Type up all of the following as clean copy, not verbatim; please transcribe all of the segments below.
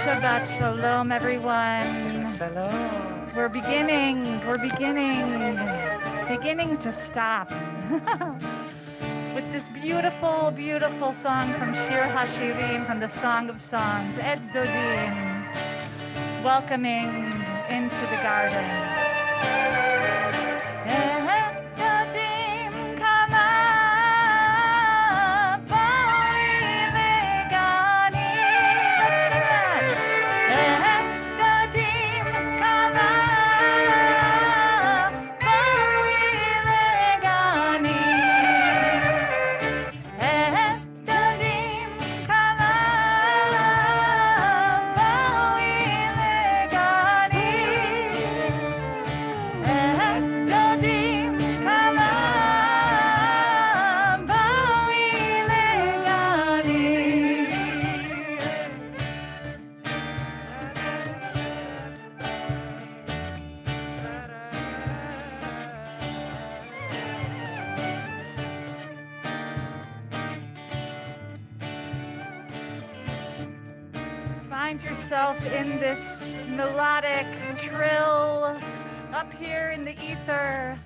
Shabbat Shalom, everyone. Shalom. We're beginning to stop with this beautiful, beautiful song from Shir HaShirim, from the Song of Songs, Ed Dodim, welcoming into the garden. Find yourself in this melodic trill up here in the ether.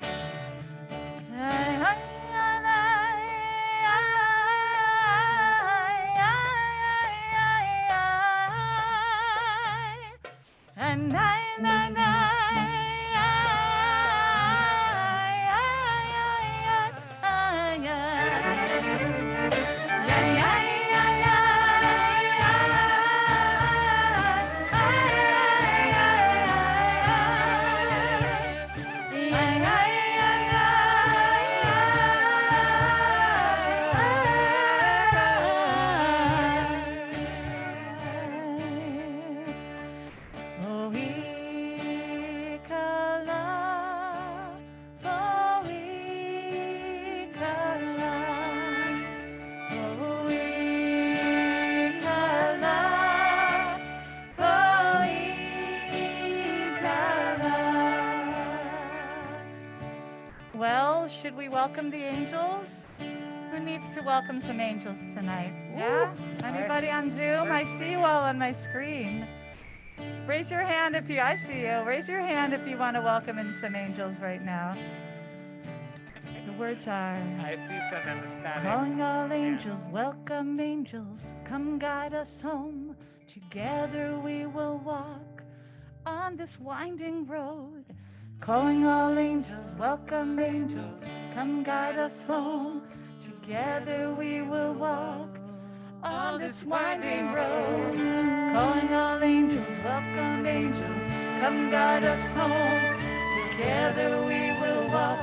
Well, should we welcome the angels? Who needs to welcome some angels tonight? Yeah? Anybody on Zoom? I see you all on my screen. Raise your hand if I see you. Raise your hand if you want to welcome in some angels right now. The words are, I see some emphatic. calling all angels, welcome angels, come guide us home. Together we will walk on this winding road. Calling all angels, welcome angels, come guide us home. Together we will walk on this winding road. Calling all angels, welcome angels, come guide us home. Together we will walk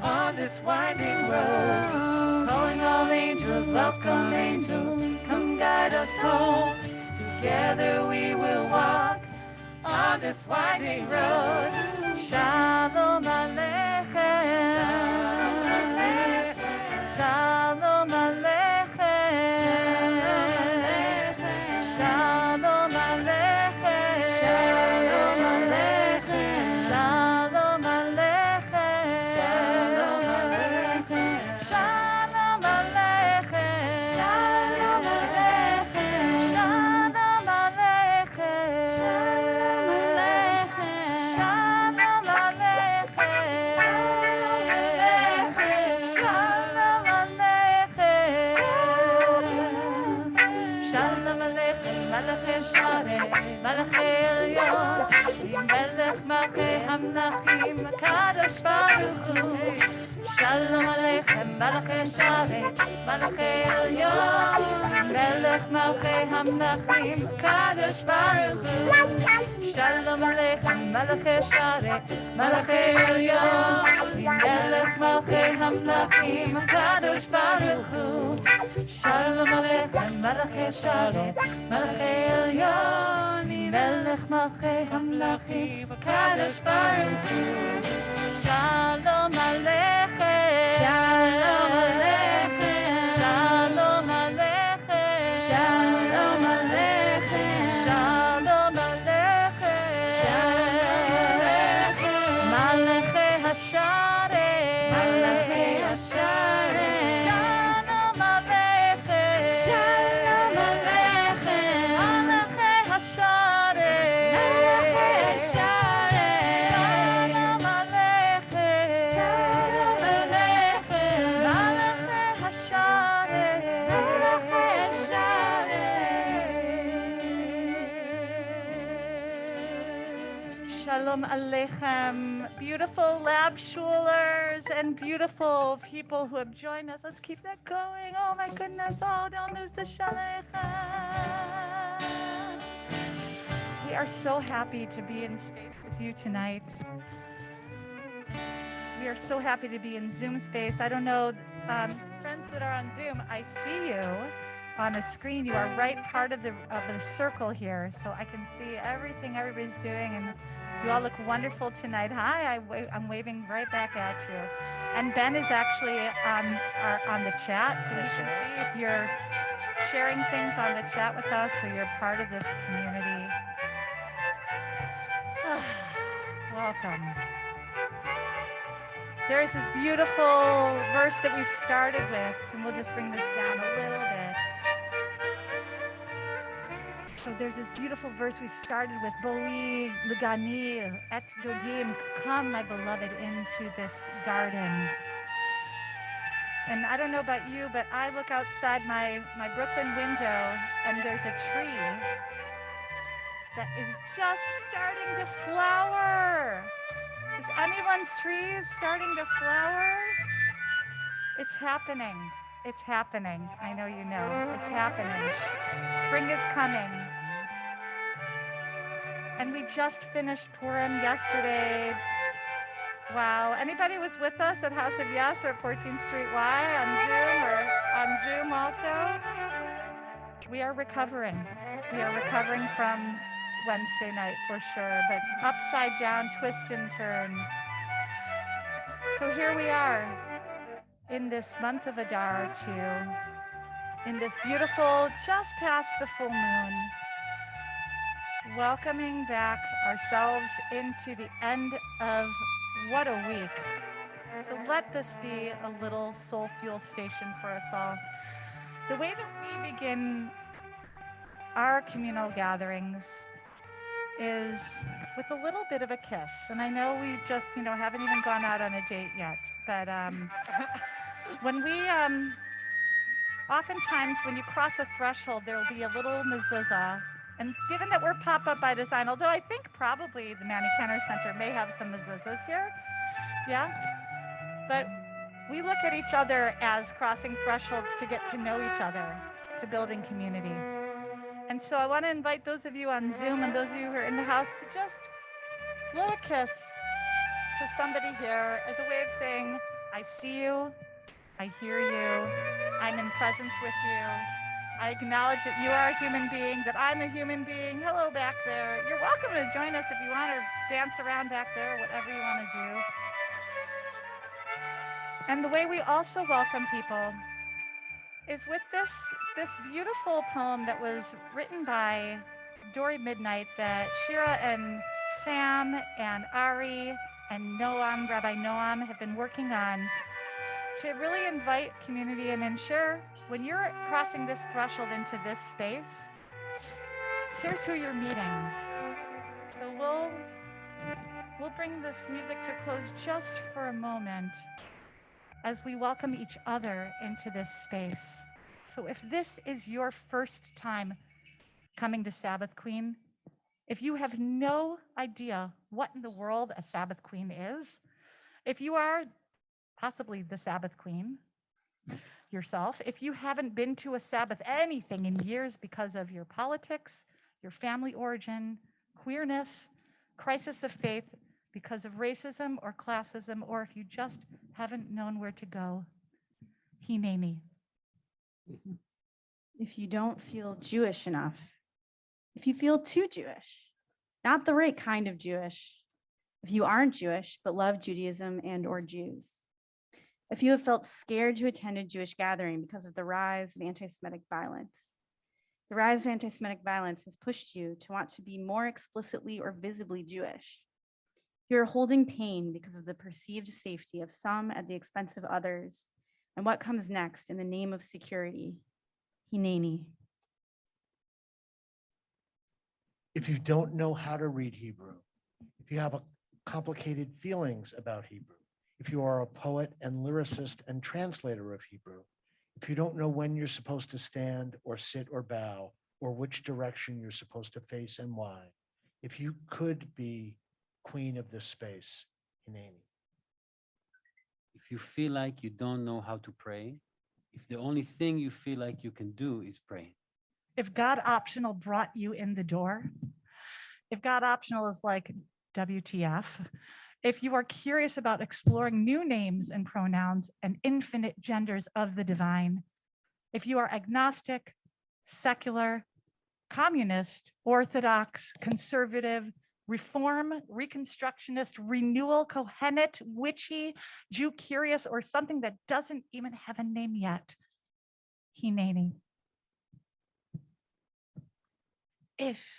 on this winding road. Calling all angels, welcome angels, come guide us home. Together we will walk on this winding road. Shalom Aleichem. Shalom Aleichem. Shalom Aleichem. Shalom Aleichem. Shalom Aleichem. Shalom Aleichem. Shalom Aleichem. Shalom Aleichem. Shalom Aleichem. Shalom Aleichem. מלאכי שרת, מלאכי עליון, מלך מלכי המלכים, הקדוש ברוך הוא. שלום עליכם מלאכי שרת, מלאכי עליון, מלך מלכי המלכים, הקדוש ברוך הוא. שלום עליכם מלאכי שרת, מלאכי עליון, מלך מלכי המלכים, הקדוש ברוך הוא. שלום עליכם מלאכי שרת, מלאכי עליון, מלך מלכי המלכים, הקדוש ברוך הוא. שלום עליכם, שלום עליכם, שלום עליכם, שלום עליכם, שלום עליכם, שלום עליכם, מלאכי השרת, מלאכי השרת, שלום עליכם, שלום עליכם, מלאכי השרת, מלאכי השרת, שלום עליכם, שלום עליכם, מלאכי השרת, מלאכי השרת. Shalom Aleichem, beautiful lab schulers and beautiful people who have joined us. Let's keep that going. Oh my goodness, oh, don't lose the Shalom. We are so happy to be in space with you tonight. We are so happy to be in Zoom space. I don't know, friends that are on Zoom, I see you on a screen. You are right part of the circle here, so I can see everything everybody's doing, and you all look wonderful tonight. Hi, I'm waving right back at you. And Ben is actually on the chat, so we can see if you're sharing things on the chat with us, so you're part of this community. Welcome. There's this beautiful verse that we started with, and we'll just bring this down a little bit. So there's this beautiful verse we started with, Boi Ligani et Dodim, come, my beloved, into this garden. And I don't know about you, but I look outside my Brooklyn window, and there's a tree that is just starting to flower. Is anyone's trees starting to flower? It's happening. It's happening. I know you know. It's happening. Spring is coming. And we just finished Purim yesterday. Wow. Anybody was with us at House of Yes or 14th Street Y on Zoom also? We are recovering. We are recovering from Wednesday night for sure, but upside down, twist and turn. So here we are in this month of Adar too, in this beautiful, just past the full moon, welcoming back ourselves into the end of what a week. So let this be a little soul fuel station for us all. The way that we begin our communal gatherings is with a little bit of a kiss. And I know we just, haven't even gone out on a date yet, but when we, oftentimes when you cross a threshold, there will be a little mezuzah. And given that we're pop-up by design, although I think probably the Manny Cantor Center may have some mezuzahs here, yeah? But we look at each other as crossing thresholds to get to know each other, to building community. And so I want to invite those of you on Zoom and those of you who are in the house to just blow a kiss to somebody here as a way of saying, I see you, I hear you, I'm in presence with you. I acknowledge that you are a human being, that I'm a human being. Hello back there. You're welcome to join us if you want to dance around back there, whatever you want to do. And the way we also welcome people is with this beautiful poem that was written by Dory Midnight that Shira and Sam and Ari and Noam, Rabbi Noam, have been working on to really invite community and ensure when you're crossing this threshold into this space, here's who you're meeting. So we'll bring this music to a close just for a moment as we welcome each other into this space. So if this is your first time coming to Sabbath Queen. If you have no idea what in the world a Sabbath Queen is, if you are possibly the Sabbath Queen yourself, if you haven't been to a Sabbath anything in years because of your politics, your family origin, queerness, crisis of faith, because of racism or classism, or if you just haven't known where to go, Hineni. If you don't feel Jewish enough, if you feel too Jewish, not the right kind of Jewish, if you aren't Jewish but love Judaism and or Jews, if you have felt scared to attend a Jewish gathering because of the rise of anti-Semitic violence, the rise of anti-Semitic violence has pushed you to want to be more explicitly or visibly Jewish. You're holding pain because of the perceived safety of some at the expense of others, and what comes next in the name of security, Hineni. If you don't know how to read Hebrew, if you have complicated feelings about Hebrew, if you are a poet and lyricist and translator of Hebrew, if you don't know when you're supposed to stand or sit or bow, or which direction you're supposed to face and why, if you could be queen of this space, Hineni. If you feel like you don't know how to pray, if the only thing you feel like you can do is pray. If God optional brought you in the door, if God optional is like WTF, if you are curious about exploring new names and pronouns and infinite genders of the divine, if you are agnostic, secular, communist, orthodox, conservative, reform, reconstructionist, renewal, Kohenet, witchy, Jew curious, or something that doesn't even have a name yet, Hineni. If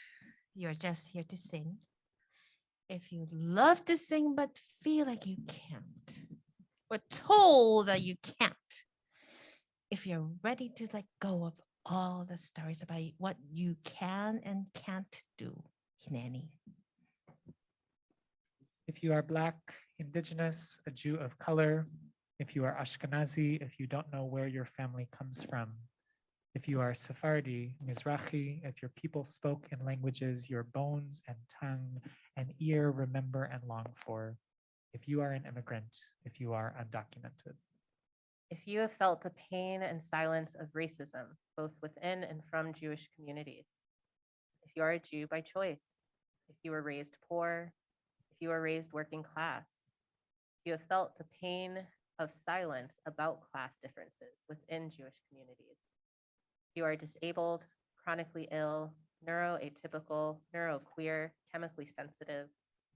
you're just here to sing, if you love to sing but feel like you can't, or told that you can't, if you're ready to let go of all the stories about what you can and can't do, Hineni. If you are Black, Indigenous, a Jew of color, if you are Ashkenazi, if you don't know where your family comes from, if you are Sephardi, Mizrahi, if your people spoke in languages your bones and tongue and ear remember and long for, if you are an immigrant, if you are undocumented. If you have felt the pain and silence of racism, both within and from Jewish communities, if you are a Jew by choice, if you were raised poor, if you were raised working class, if you have felt the pain of silence about class differences within Jewish communities, if you are disabled, chronically ill, neuroatypical, neuroqueer, chemically sensitive,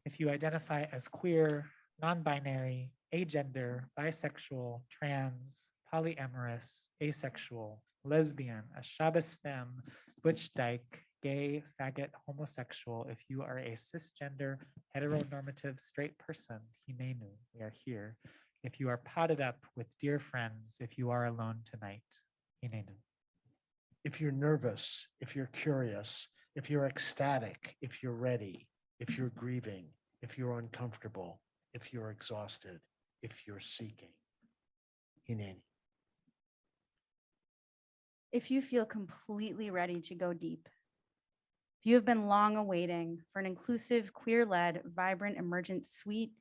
If you identify as queer, non-binary, agender, bisexual, trans, polyamorous, asexual, lesbian, a Shabbos femme, butch dyke, gay, faggot, homosexual, if you are a cisgender, heteronormative, straight person, Hinenu, we are here. If you are potted up with dear friends, if you are alone tonight, Hinenu. If you're nervous, if you're curious, if you're ecstatic, if you're ready, if you're grieving, if you're uncomfortable, if you're exhausted, if you're seeking, Hineni. If you feel completely ready to go deep, if you have been long awaiting for an inclusive, queer-led, vibrant, emergent, sweet,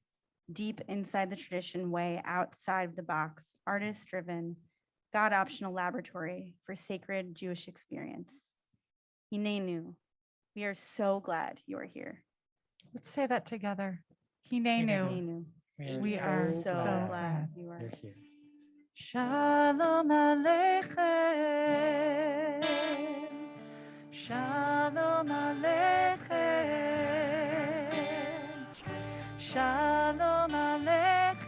deep inside the tradition way, outside of the box, artist-driven, God-optional laboratory for sacred Jewish experience, Hinenu, we are so glad you are here. Let's say that together. Hinenu. Hinenu, We are so glad glad you are You're here. here. Shalom Aleichem. Shalom Aleichem. Shalom Aleichem.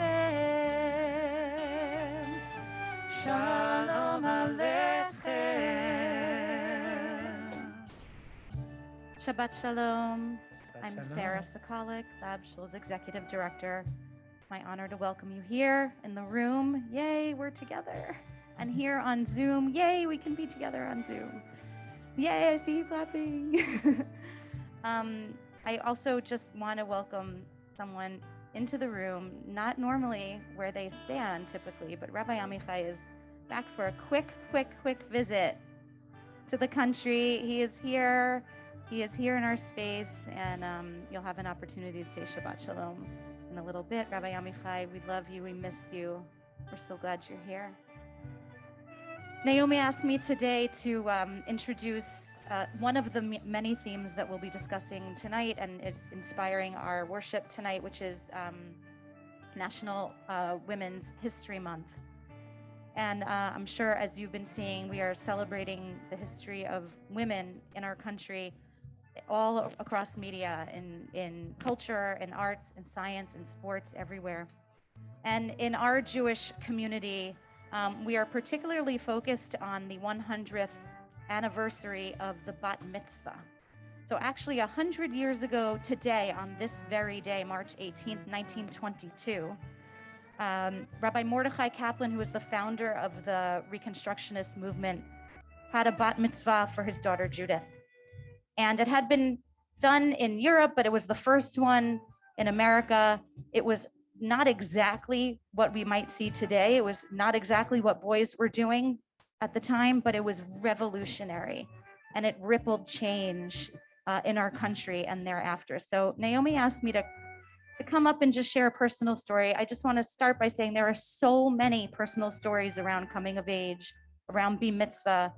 Shalom Aleichem. Shabbat Shalom. I'm Shalom. Sarah Sokolic, the Abshul's Executive Director. My honor to welcome you here in the room. Yay, we're together. And here on Zoom. Yay, we can be together on Zoom. Yay, I see you clapping. I also just want to welcome someone into the room, not normally where they stand typically, but Rabbi Amichai is back for a quick visit. to the country. He is here. He is here in our space, and you'll have an opportunity to say Shabbat Shalom in a little bit. Rabbi Amichai, we love you. We miss you. We're so glad you're here. Naomi asked me today to introduce one of the many themes that we'll be discussing tonight, and is inspiring our worship tonight, which is National Women's History Month. And I'm sure, as you've been seeing, we are celebrating the history of women in our country all across media, in culture, in arts, in science, in sports, everywhere. And in our Jewish community, we are particularly focused on the 100th anniversary of the bat mitzvah. So actually 100 years ago today, on this very day, March 18th, 1922, Rabbi Mordechai Kaplan, who was the founder of the Reconstructionist movement, had a bat mitzvah for his daughter Judith. And it had been done in Europe, but it was the first one in America. It was not exactly what we might see today. It was not exactly what boys were doing at the time, but it was revolutionary, and it rippled change in our country and thereafter. So Naomi asked me to come up and just share a personal story. I just want to start by saying there are so many personal stories around coming of age, around bar mitzvah.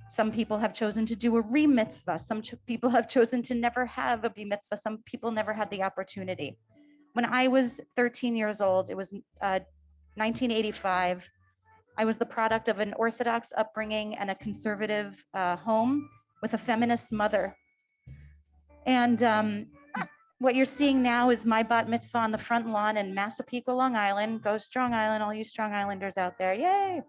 Some people have chosen to do a re-mitzvah. Some people have chosen to never have a bar mitzvah. Some people never had the opportunity. When I was 13 years old, it was 1985. I was the product of an Orthodox upbringing and a conservative home with a feminist mother. And what you're seeing now is my bat mitzvah on the front lawn in Massapequa, Long Island. Go Strong Island, all you Strong Islanders out there, yay!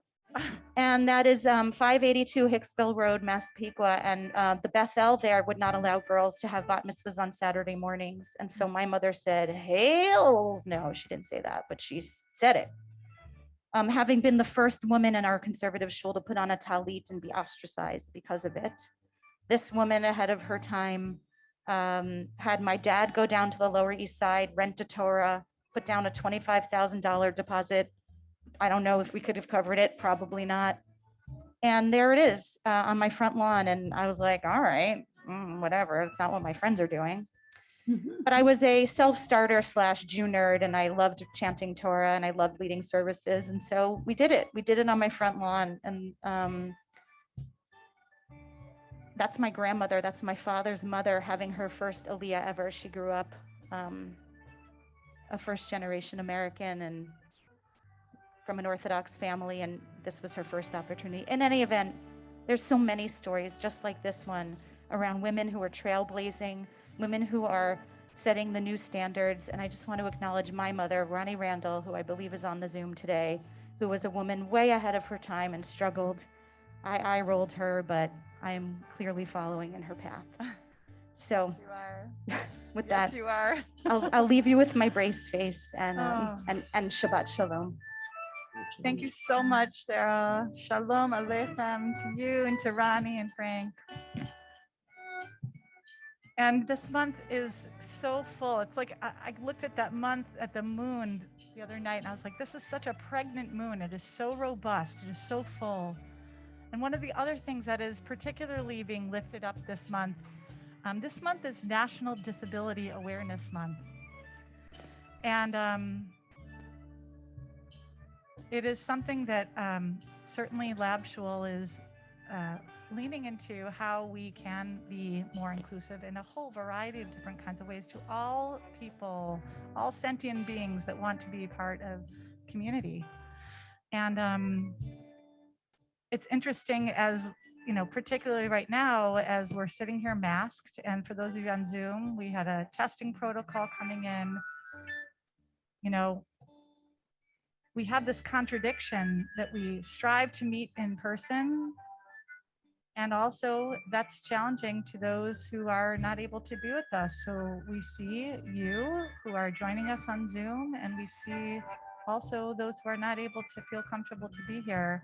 And that is 582 Hicksville Road, Massapequa. And the Bethel there would not allow girls to have bat mitzvahs on Saturday mornings. And so my mother said, "Hail!" No, she didn't say that, but she said it. Having been the first woman in our conservative shul to put on a talit and be ostracized because of it, this woman ahead of her time had my dad go down to the Lower East Side, rent a Torah, put down a $25,000 deposit. I don't know if we could have covered it, probably not. And there it is on my front lawn. And I was like, all right, whatever. It's not what my friends are doing. But I was a self-starter / Jew nerd, and I loved chanting Torah, and I loved leading services. And so we did it. We did it on my front lawn. And that's my grandmother. That's my father's mother having her first Aliyah ever. She grew up a first-generation American and from an Orthodox family, and this was her first opportunity. In any event, there's so many stories just like this one around women who are trailblazing, women who are setting the new standards. And I just want to acknowledge my mother, Ronnie Randall, who I believe is on the Zoom today, who was a woman way ahead of her time and struggled. I rolled her, but I am clearly following in her path. So You are. with Yes, that, you are. I'll leave you with my brace face and Oh. and Shabbat Shalom. Thank you so much, Sarah. Shalom Aleichem to you and to Ronnie and Frank. And this month is so full. It's like I looked at that month at the moon the other night, and I was like, this is such a pregnant moon. It is so robust. It is so full. And one of the other things that is particularly being lifted up this month is National Disability Awareness Month. And it is something that certainly Lab Shul is leaning into, how we can be more inclusive in a whole variety of different kinds of ways to all people, all sentient beings that want to be part of community. And it's interesting, as you know, particularly right now, as we're sitting here masked, and for those of you on Zoom, we had a testing protocol coming in. You know, we have this contradiction that we strive to meet in person, and also that's challenging to those who are not able to be with us. So we see you who are joining us on Zoom, and we see also those who are not able to feel comfortable to be here.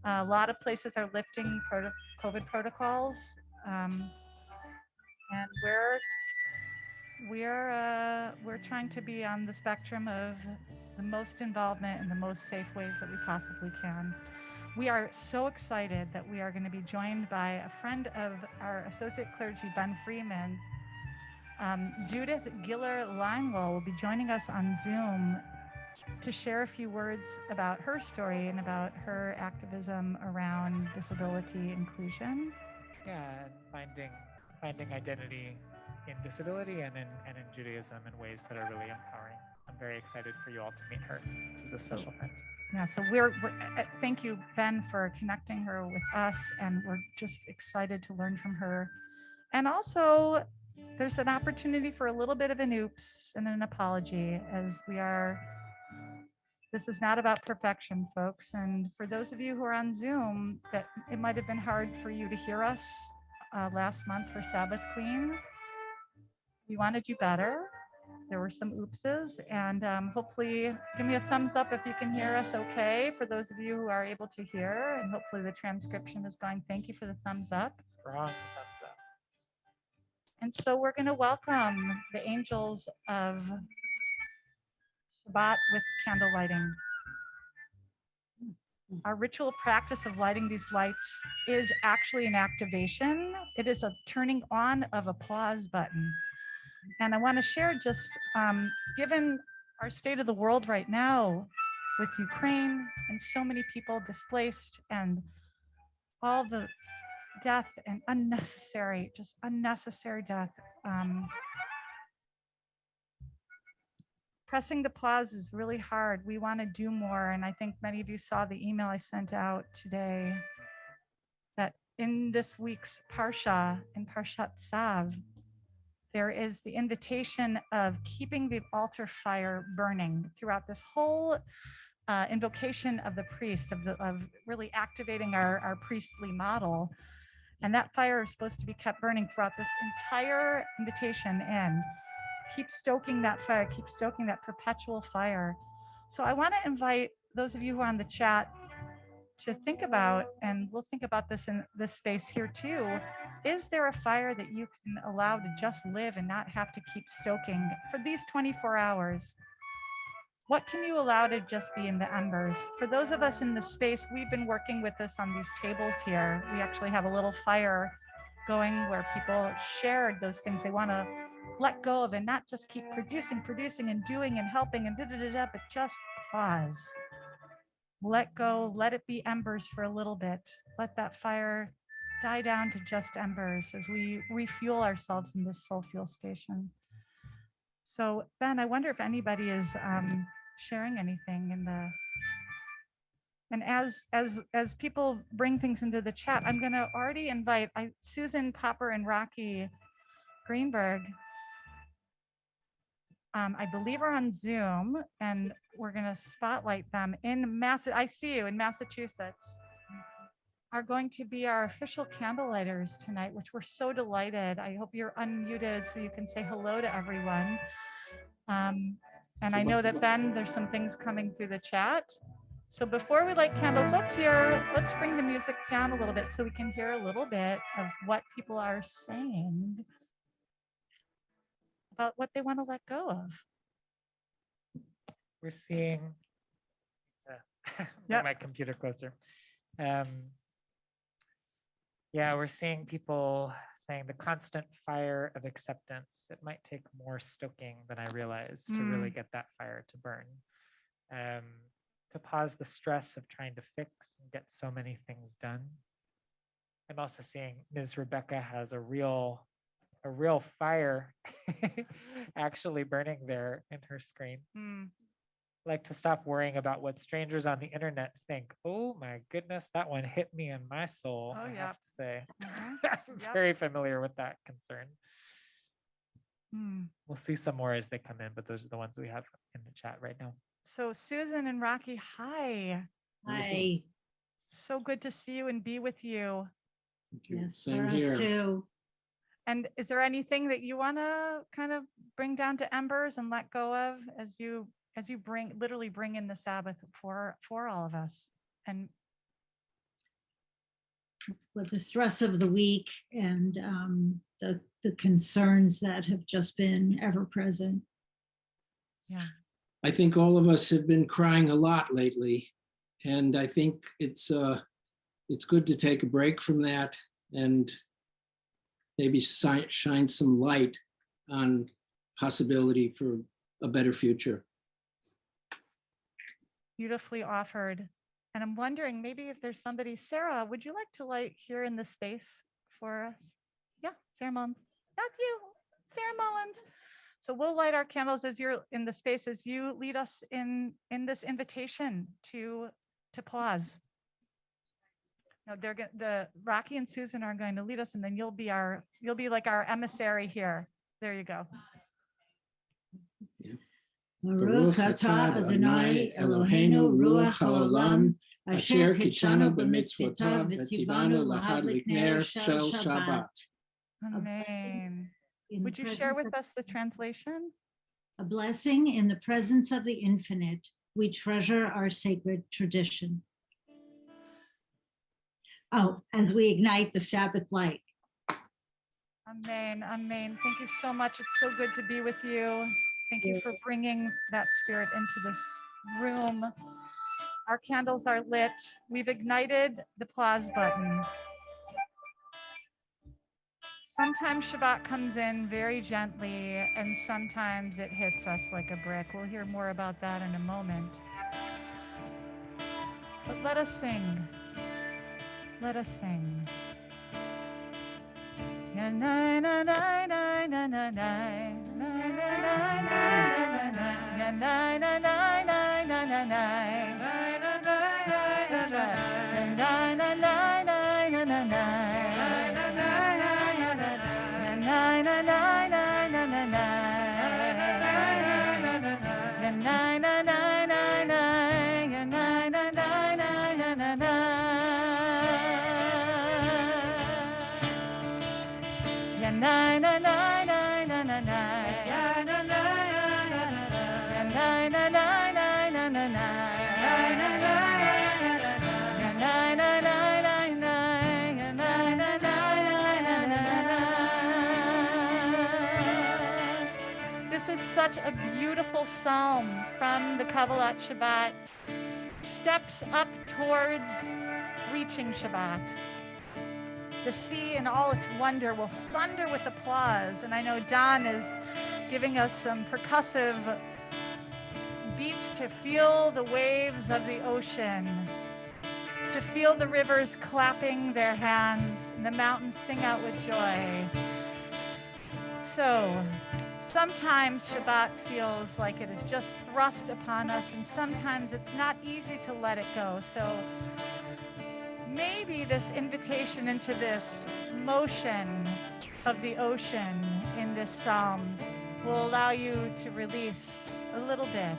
A lot of places are lifting COVID protocols, and we're trying to be on the spectrum of the most involvement in the most safe ways that we possibly can. We are so excited that we are going to be joined by a friend of our associate clergy, Ben Freeman. Judith Giller Linewell will be joining us on Zoom to share a few words about her story and about her activism around disability inclusion. Yeah, and finding identity in disability and in Judaism in ways that are really empowering. I'm very excited for you all to meet her. She's a special friend. Yeah, so thank you, Ben, for connecting her with us, and we're just excited to learn from her. And also, there's an opportunity for a little bit of an oops and an apology, as this is not about perfection, folks. And for those of you who are on Zoom, that it might have been hard for you to hear us last month for Sabbath Queen. We want to do better. There were some oopses, and hopefully give me a thumbs up if you can hear us okay, for those of you who are able to hear, and hopefully the transcription is going. Thank you for the thumbs up. Strong thumbs up. And so we're going to welcome the angels of Shabbat with candle lighting. Our ritual practice of lighting these lights is actually an activation. It is a turning on of a pause button. And I want to share just, given our state of the world right now with Ukraine and so many people displaced and all the death and unnecessary death, pressing the pause is really hard. We want to do more. And I think many of you saw the email I sent out today that in this week's Parsha, in Parshat Tzav, there is the invitation of keeping the altar fire burning throughout this whole invocation of the priest, of really activating our priestly model. And that fire is supposed to be kept burning throughout this entire invitation, and keep stoking that fire, keep stoking that perpetual fire. So I want to invite those of you who are on the chat to think about, and we'll think about this in this space here too, is there a fire that you can allow to just live and not have to keep stoking for these 24 hours? What can you allow to just be in the embers? For those of us in the space, we've been working with this on these tables here. We actually have a little fire going where people shared those things they want to let go of, and not just keep producing and doing and helping and but just pause. Let go, let it be embers for a little bit. Let that fire die down to just embers as we refuel ourselves in this soul fuel station. So Ben, I wonder if anybody is sharing anything in the, and as people bring things into the chat, I'm going to already invite Susan Popper and Rocky Greenberg. I believe are on Zoom, and we're going to spotlight them in I see you in Massachusetts, are going to be our official candlelighters tonight, which we're so delighted. I hope you're unmuted so you can say hello to everyone. And I know that Ben, there's some things coming through the chat. So before we light candles, let's bring the music down a little bit so we can hear a little bit of what people are saying about what they want to let go of. We're seeing, bring my computer closer. Yeah, we're seeing people saying the constant fire of acceptance. It might take more stoking than I realized to really get that fire to burn. To pause the stress of trying to fix and get so many things done. I'm also seeing Ms. Rebecca has a real fire actually burning there in her screen. Like to stop worrying about what strangers on the internet think. Oh my goodness, that one hit me in my soul. I have to say, I'm very familiar with that concern. We'll see some more as they come in, but those are the ones we have in the chat right now. So Susan and Rocky, hi. Hi. So good to see you and be with you. Yes, for us too. And is there anything that you want to kind of bring down to embers and let go of as you literally bring in the Sabbath for all of us? And with the stress of the week and the concerns that have just been ever present. Yeah. I think all of us have been crying a lot lately, And I think it's good to take a break from that and maybe shine some light on possibility for a better future. Beautifully offered. And I'm wondering, maybe if there's somebody, Sarah, would you like to light here in the space for us? Yeah, Sarah Mullins. Not you, Sarah Mullins. So we'll light our candles as you're in the space, as you lead us in this invitation to pause. No, the Rocky and Susan are going to lead us, and then you'll be like our emissary here. There you go. Baruch atah Adonai Eloheinu ruach haolam asher kitshanu b'mitzvotav v'tzivanu lahadlik ner shel Shabbat. Amen. Would you share with us the translation? A blessing in the presence of the infinite. We treasure our sacred tradition. Oh, as we ignite the Sabbath light. Amen. Amen. Thank you so much. It's so good to be with you. Thank you for bringing that spirit into this room. Our candles are lit. We've ignited the pause button. Sometimes Shabbat comes in very gently, and sometimes it hits us like a brick. We'll hear more about that in a moment. But let us sing. Let us sing. This is such a beautiful psalm from the Kabbalat Shabbat. Steps up towards reaching Shabbat. The sea in all its wonder will thunder with applause. And I know Don is giving us some percussive beats to feel the waves of the ocean, to feel the rivers clapping their hands and the mountains sing out with joy. So sometimes Shabbat feels like it is just thrust upon us, and sometimes it's not easy to let it go. So maybe this invitation into this motion of the ocean in this psalm will allow you to release a little bit.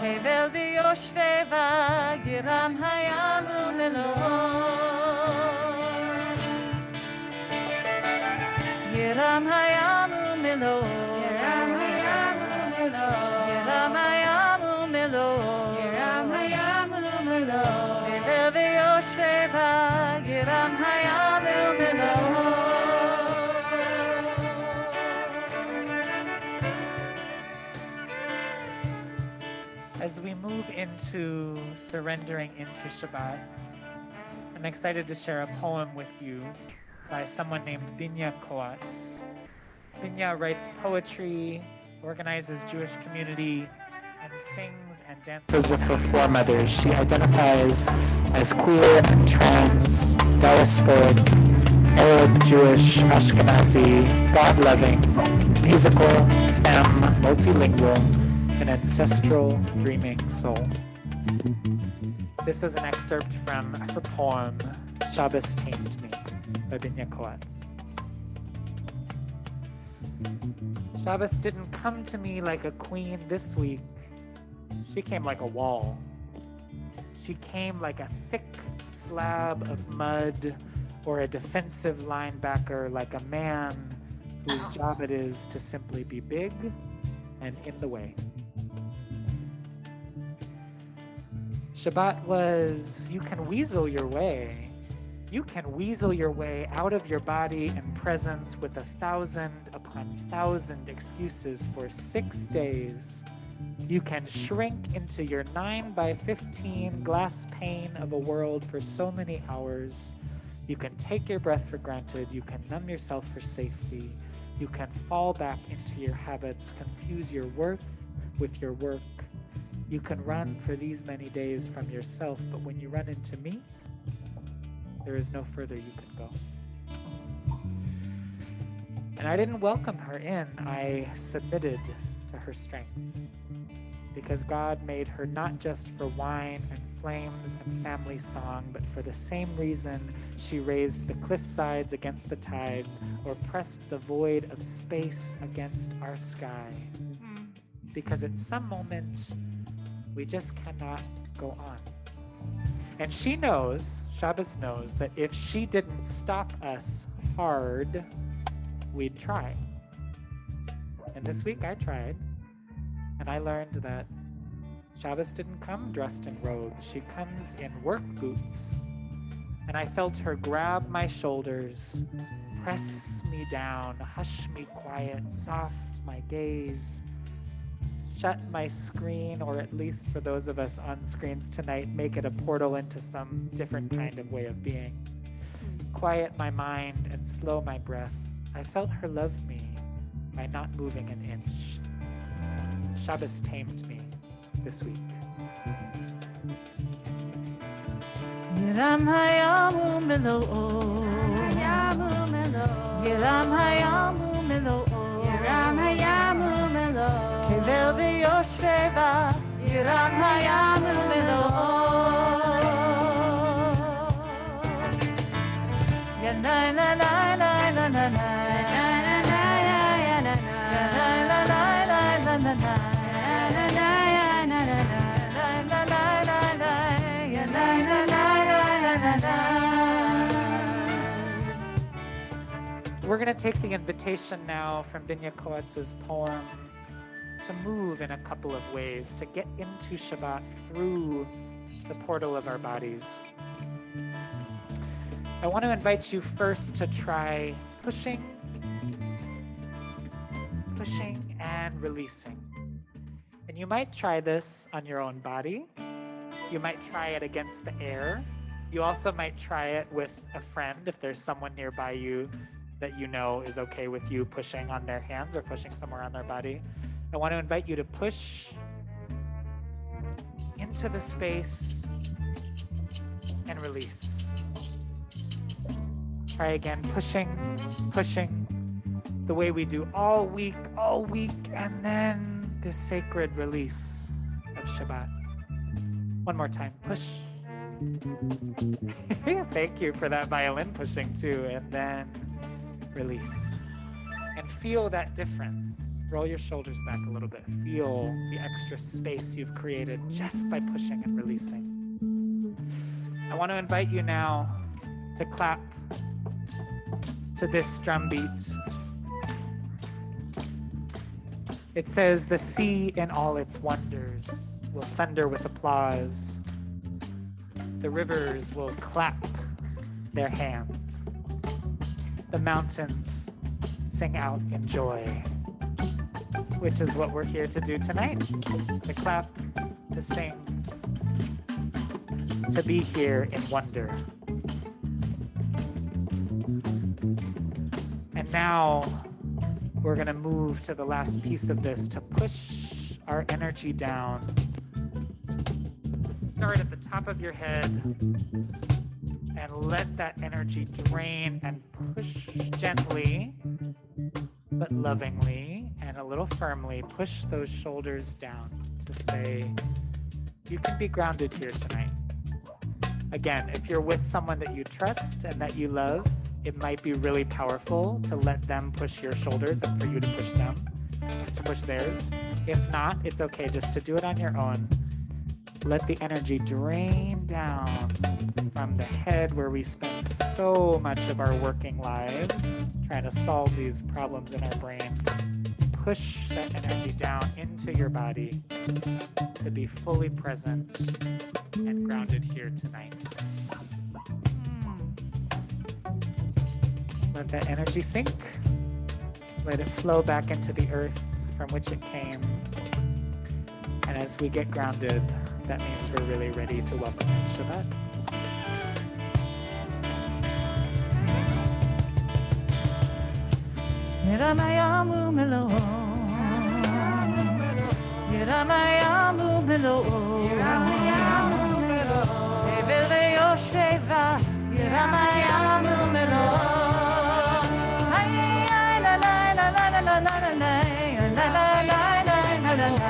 Tevel v'yoshveva Yiram hayamu meloo Yiram hayamu meloo Yiram hayamu meloo Yiram hayamu meloo Yiram hayamu meloo Tevel v'yoshveva Yiram hayamu meloo. As we move into surrendering into Shabbat, I'm excited to share a poem with you by someone named Binya Koatz. Binya writes poetry, organizes Jewish community, and sings and dances with her foremothers. She identifies as queer and trans, diasporic, Arab, Jewish, Ashkenazi, God-loving, musical, femme, multilingual, an ancestral dreaming soul. This is an excerpt from her poem, Shabbos Tamed Me, by Binya Coates. Shabbos didn't come to me like a queen this week. She came like a wall. She came like a thick slab of mud or a defensive linebacker, like a man whose job it is to simply be big and in the way. Shabbat was, you can weasel your way. You can weasel your way out of your body and presence with 1,000 upon 1,000 excuses for 6 days. You can shrink into your 9x15 glass pane of a world for so many hours. You can take your breath for granted. You can numb yourself for safety. You can fall back into your habits, confuse your worth with your work. You can run for these many days from yourself, but when you run into me, there is no further you can go. And I didn't welcome her in. I submitted to her strength. Because God made her not just for wine and flames and family song, but for the same reason she raised the cliff sides against the tides or pressed the void of space against our sky. Because at some moment, we just cannot go on. And she knows, Shabbos knows, that if she didn't stop us hard, we'd try. And this week I tried. And I learned that Shabbos didn't come dressed in robes. She comes in work boots. And I felt her grab my shoulders, press me down, hush me quiet, soft my gaze, shut my screen, or at least for those of us on screens tonight, make it a portal into some different kind of way of being. Quiet my mind and slow my breath. I felt her love me by not moving an inch. Shabbos tamed me this week. Yiram hayamu melo'o. Hayamu melo. Yiram hayamu melo'o. Yiram hayamu melo. Tevel v'yosheva. Yiram hayamu melo'o. Ya na na na na na na na. Ya na na na na na na. We're going to take the invitation now from Binya Coates' poem to move in a couple of ways, to get into Shabbat through the portal of our bodies. I want to invite you first to try pushing and releasing. And you might try this on your own body. You might try it against the air. You also might try it with a friend if there's someone nearby you that you know is okay with you pushing on their hands or pushing somewhere on their body. I want to invite you to push into the space and release. Try again, pushing, the way we do all week, and then this sacred release of Shabbat. One more time, push. Thank you for that violin pushing too, and then release. And feel that difference. Roll your shoulders back a little bit. Feel the extra space you've created just by pushing and releasing. I want to invite you now to clap to this drum beat. It says, "The sea in all its wonders will thunder with applause. The rivers will clap their hands. The mountains sing out in joy," which is what we're here to do tonight. To clap, to sing, to be here in wonder. And now we're going to move to the last piece of this, to push our energy down. Start at the top of your head and let that energy drain and push gently but lovingly and a little firmly push those shoulders down to say, you can be grounded here tonight. Again, if you're with someone that you trust and that you love, it might be really powerful to let them push your shoulders and for you to push them, to push theirs. If not, it's okay just to do it on your own. Let the energy drain down from the head where we spend so much of our working lives trying to solve these problems in our brain. Push that energy down into your body to be fully present and grounded here tonight. Let that energy sink. Let it flow back into the earth from which it came. And as we get grounded, that means we're really ready to welcome in Shabbat. Yiramayamu melo, Yiramayamu melo, Yiramayamu melo, Evele yosheva, Yiramayamu melo. Ay ay la la la la la la la la la la la la la la.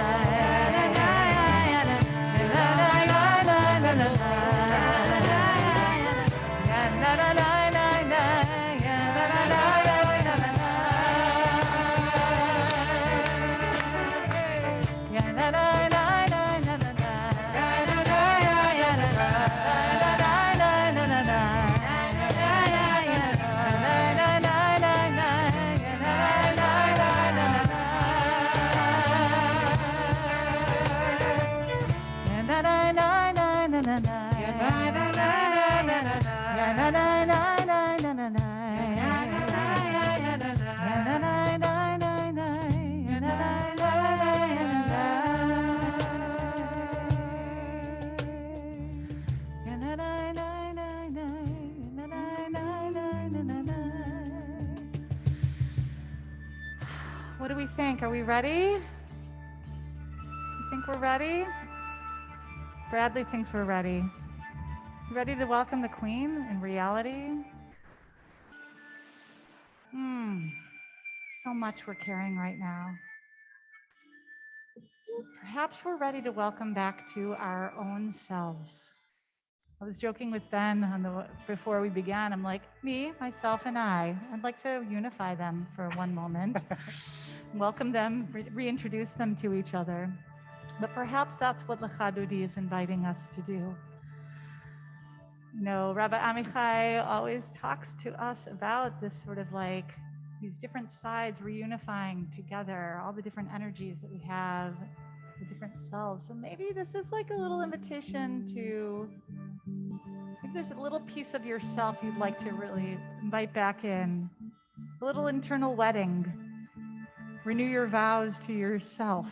What do we think? Are we ready? You think we're ready? Bradley thinks we're ready. Ready to welcome the Queen in reality? So much we're carrying right now. Perhaps we're ready to welcome back to our own selves. I was joking with Ben before we began. I'm like, me, myself, and I'd like to unify them for one moment. Welcome them, reintroduce them to each other. But perhaps that's what Lachadudi is inviting us to do. You know, Rabbi Amichai always talks to us about this sort of like these different sides reunifying together, all the different energies that we have, the different selves. So maybe this is like a little invitation to, maybe there's a little piece of yourself you'd like to really invite back in, a little internal wedding. Renew your vows to yourself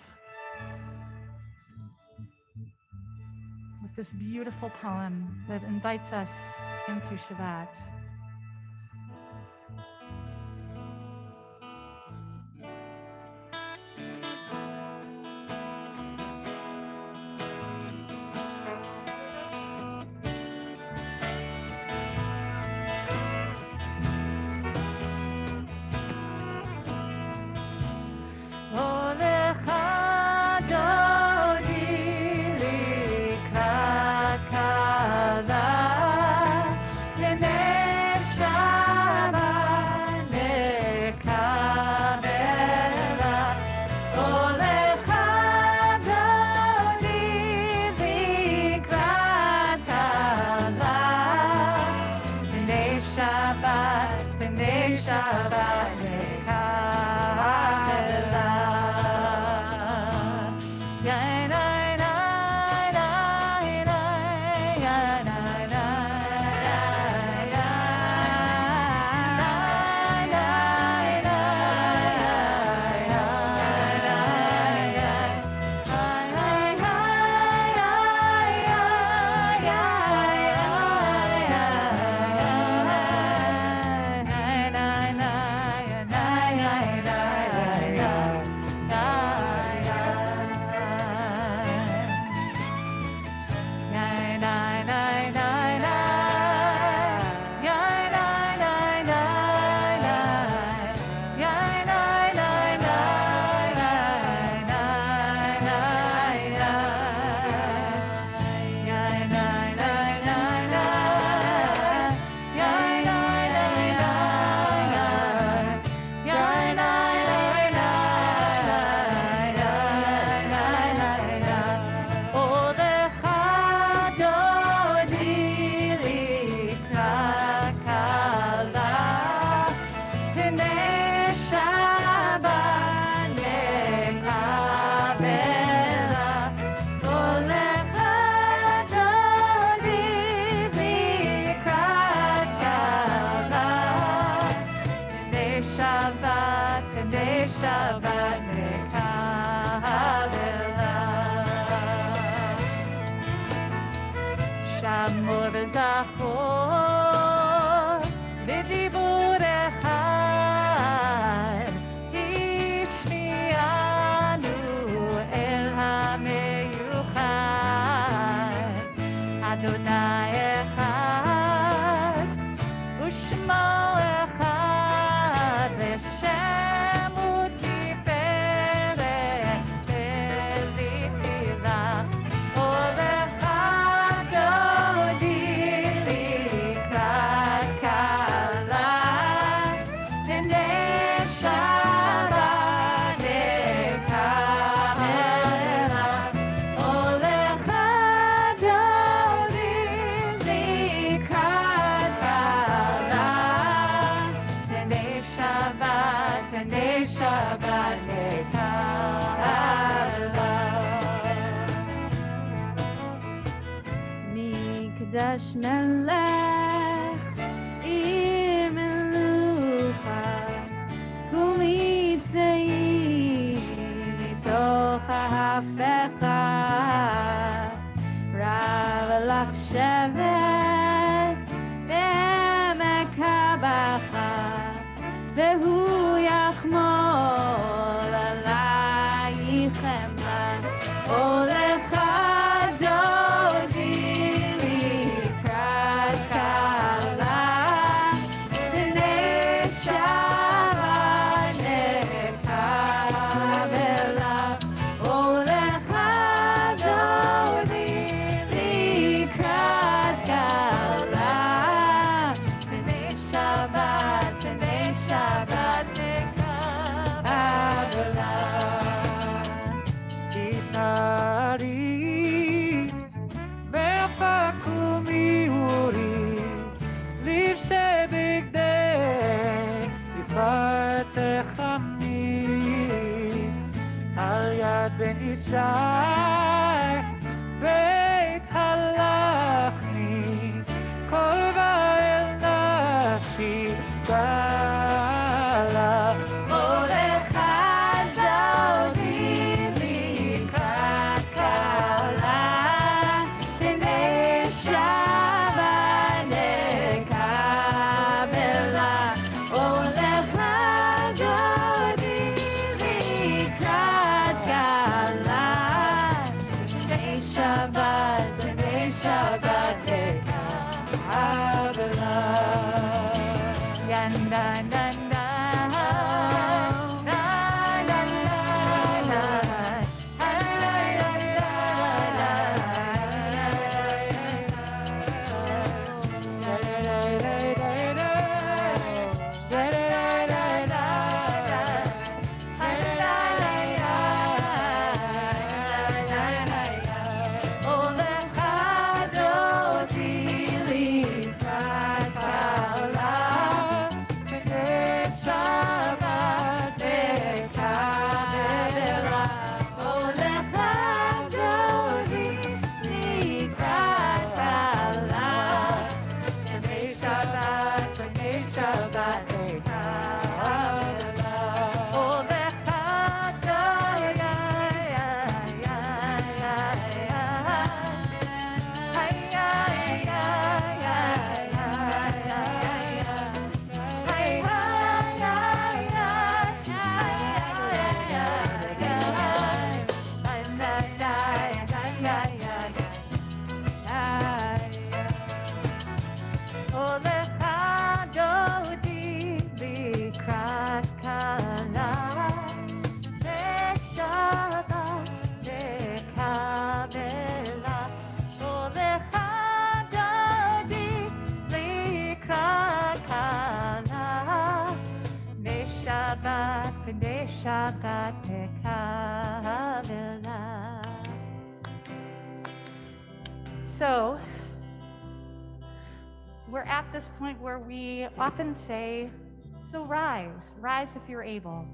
with this beautiful poem that invites us into Shabbat. יש מלך עם מלוכה, קומי צאי מתוך ההפכה, רב לך שבט בעמק הבכה, והוא יחמול עלייך חמלה. הולך דודי לקראת כלה, ונשמה נקבלה. הולך דודי לקראת כלה, ונשבת נקבלה. Ari Mefakumi Uri Livshe Bigdei Tifartechami Al Yad Ben Ishai Beit Halachni Kol Va'el Nafshi Bala הולך דודי לקראת כלה, ונשמה נקבלה. הולך דודי לקראת כלה, ונשבת נקבלה. ינדה So we're at this point where we often say, so rise if you're able.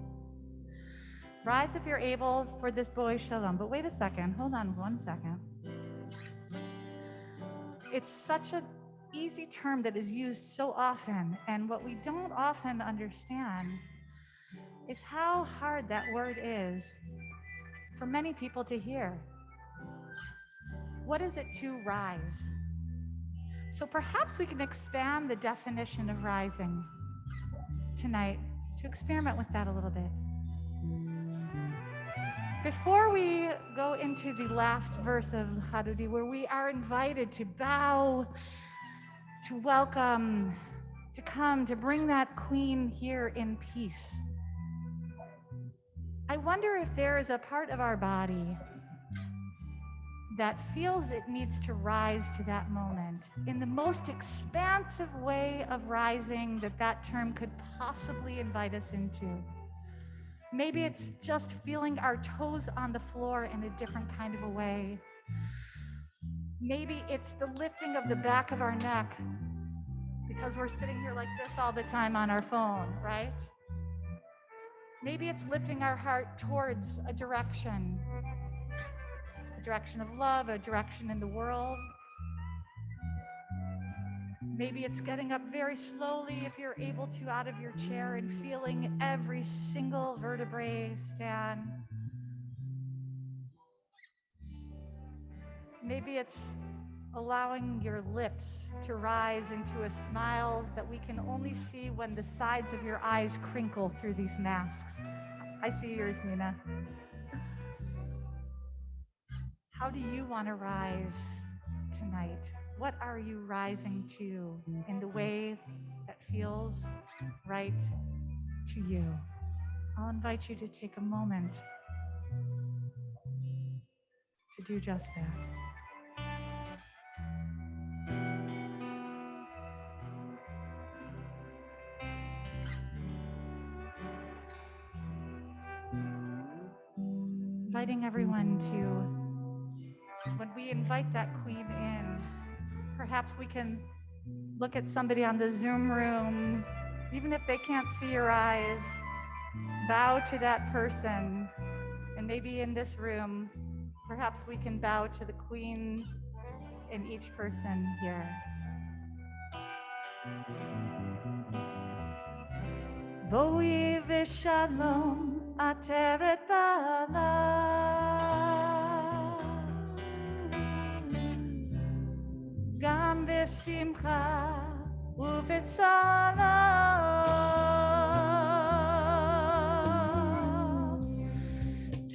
Rise if you're able for this boy shalom. But wait a second, hold on 1 second. It's such an easy term that is used so often, and what we don't often understand is how hard that word is for many people to hear. What is it to rise? So perhaps we can expand the definition of rising tonight to experiment with that a little bit. Before we go into the last verse of Chadudi, where we are invited to bow, to welcome, to come, to bring that queen here in peace, I wonder if there is a part of our body that feels it needs to rise to that moment in the most expansive way of rising that term could possibly invite us into. Maybe it's just feeling our toes on the floor in a different kind of a way. Maybe it's the lifting of the back of our neck because we're sitting here like this all the time on our phone, right? Maybe it's lifting our heart towards a direction of love, a direction in the world. Maybe it's getting up very slowly if you're able to out of your chair and feeling every single vertebrae stand. Maybe it's allowing your lips to rise into a smile that we can only see when the sides of your eyes crinkle through these masks. I see yours, Nina. How do you want to rise tonight? What are you rising to in the way that feels right to you? I'll invite you to take a moment to do just that. Inviting everyone to, when we invite that queen in, perhaps we can look at somebody on the Zoom room, even if they can't see your eyes, bow to that person. And maybe in this room, perhaps we can bow to the queen in each person here. Boi v'shalom ateret bala, gam v'simcha u'v'tzala,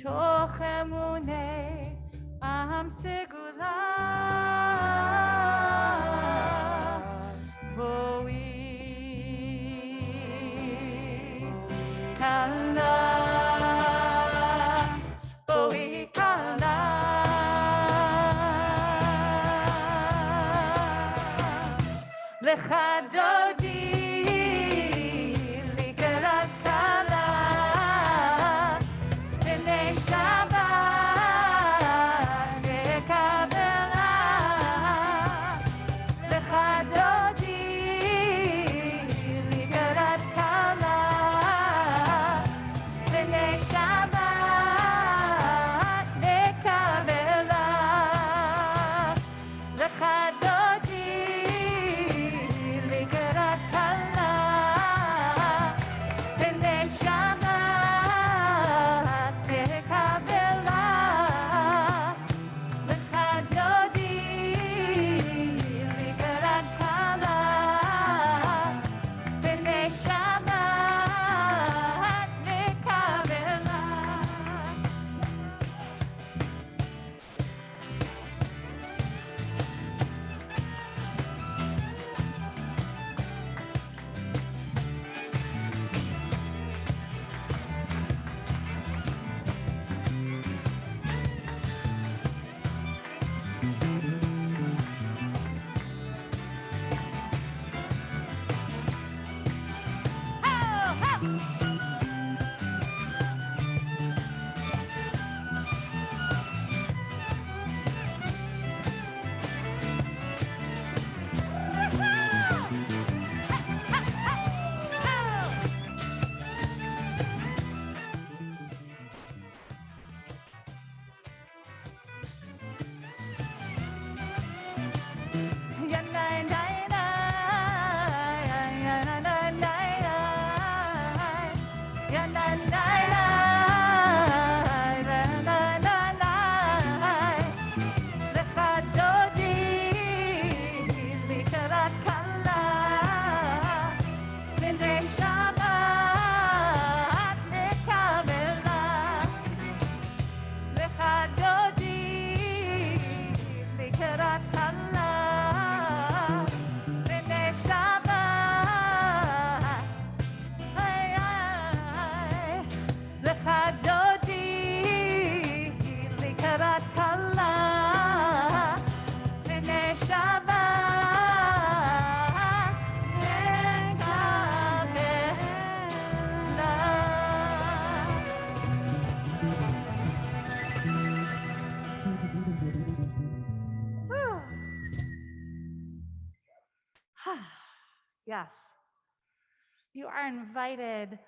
toch emunei am segula, boi kala, boi kala, lecha dodi לקראת כלה, בני שבת נקבלה, lecha dodi לקראת כלה, בני שבת נקבלה, lecha dodi לקראת כלה, בני שבת נקבלה, lecha dodi לקראת כלה, בני שבת נקבלה. Yes. You are invited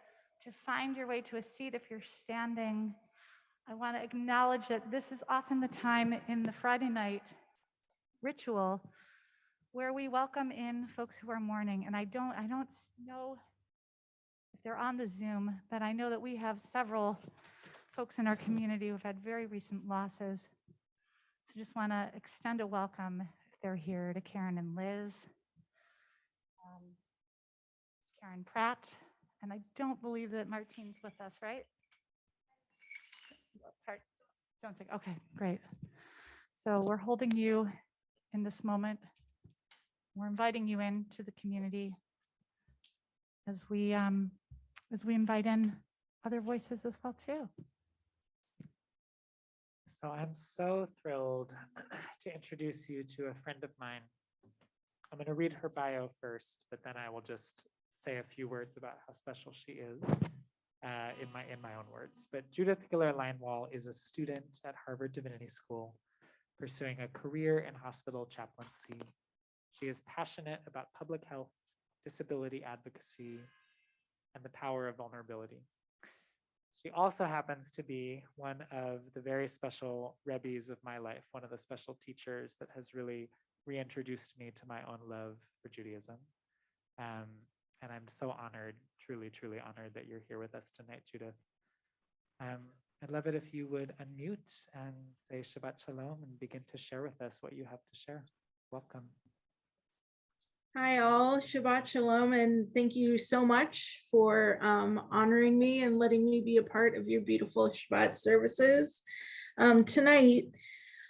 to find your way to a seat if you're standing. I want to acknowledge that this is often the time in the Friday night ritual where we welcome in folks who are mourning. And I don't know if they're on the Zoom, but I know that we have several folks in our community who've had very recent losses. So just want to extend a welcome, if they're here, to Karen and Liz, Karen Pratt, and I don't believe that Martine's with us, right? Sorry, don't think. Okay, great. So we're holding you in this moment. We're inviting you into the community as we invite in other voices as well too. So I'm so thrilled to introduce you to a friend of mine. I'm going to read her bio first, but then I will just say a few words about how special she is in my own words. But Judith Giller-Leinwall is a student at Harvard Divinity School, pursuing a career in hospital chaplaincy. She is passionate about public health, disability advocacy, and the power of vulnerability. She also happens to be one of the very special Rebbes of my life, one of the special teachers that has really reintroduced me to my own love for Judaism. And I'm so honored, truly, truly honored that you're here with us tonight, Judith. I'd love it if you would unmute and say Shabbat Shalom and begin to share with us what you have to share. Welcome. Hi all, Shabbat Shalom, and thank you so much for honoring me and letting me be a part of your beautiful Shabbat services. Tonight,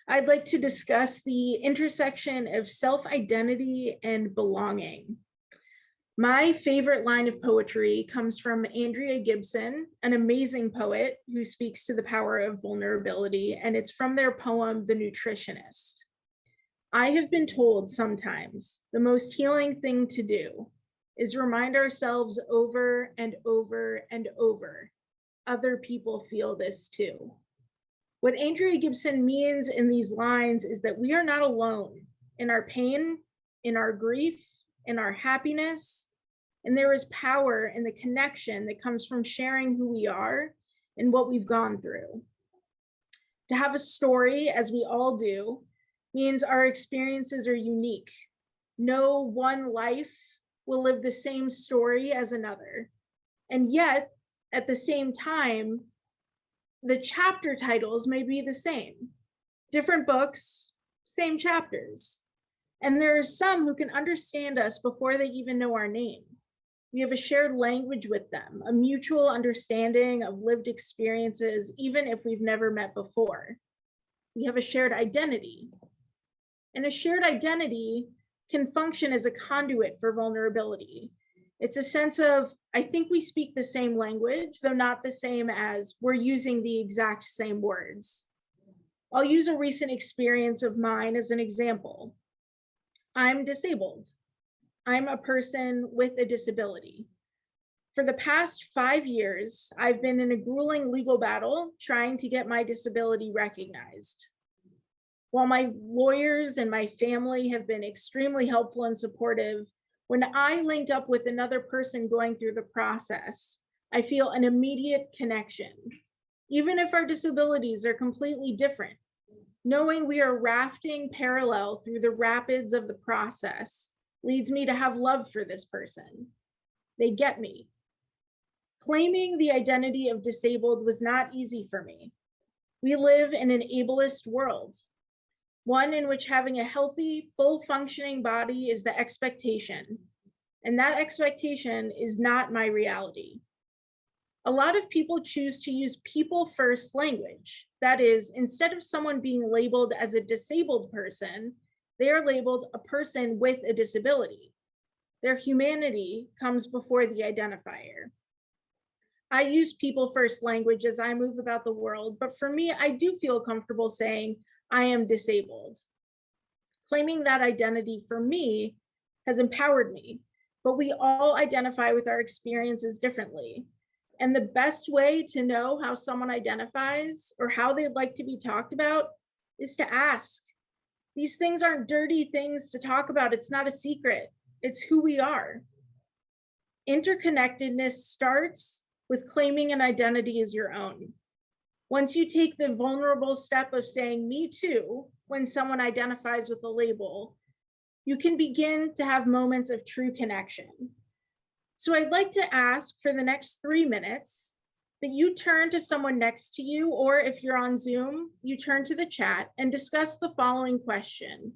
I'd like to discuss the intersection of self-identity and belonging. My favorite line of poetry comes from Andrea Gibson, an amazing poet who speaks to the power of vulnerability, and it's from their poem, The Nutritionist. I have been told sometimes the most healing thing to do is remind ourselves over and over and over, other people feel this too. What Andrea Gibson means in these lines is that we are not alone in our pain, in our grief, in our happiness, and there is power in the connection that comes from sharing who we are and what we've gone through. To have a story, as we all do, means our experiences are unique. No one life will live the same story as another. And yet, at the same time, the chapter titles may be the same. Different books, same chapters. And there are some who can understand us before they even know our name. We have a shared language with them, a mutual understanding of lived experiences, even if we've never met before. We have a shared identity. And a shared identity can function as a conduit for vulnerability. It's a sense of, I think we speak the same language, though not the same as we're using the exact same words. I'll use a recent experience of mine as an example. I'm disabled. I'm a person with a disability. For the past 5 years, I've been in a grueling legal battle trying to get my disability recognized. While my lawyers and my family have been extremely helpful and supportive, when I link up with another person going through the process, I feel an immediate connection. Even if our disabilities are completely different, knowing we are rafting parallel through the rapids of the process leads me to have love for this person. They get me. Claiming the identity of disabled was not easy for me. We live in an ableist world, one in which having a healthy, full functioning body is the expectation, and that expectation is not my reality. A lot of people choose to use people first language. That is, instead of someone being labeled as a disabled person, they are labeled a person with a disability. Their humanity comes before the identifier. I use people first language as I move about the world, but for me, I do feel comfortable saying I am disabled. Claiming that identity for me has empowered me, but we all identify with our experiences differently. And the best way to know how someone identifies or how they'd like to be talked about is to ask. These things aren't dirty things to talk about. It's not a secret. It's who we are. Interconnectedness starts with claiming an identity as your own. Once you take the vulnerable step of saying me too, when someone identifies with a label, you can begin to have moments of true connection. So I'd like to ask for the next 3 minutes that you turn to someone next to you, or if you're on Zoom, you turn to the chat and discuss the following question.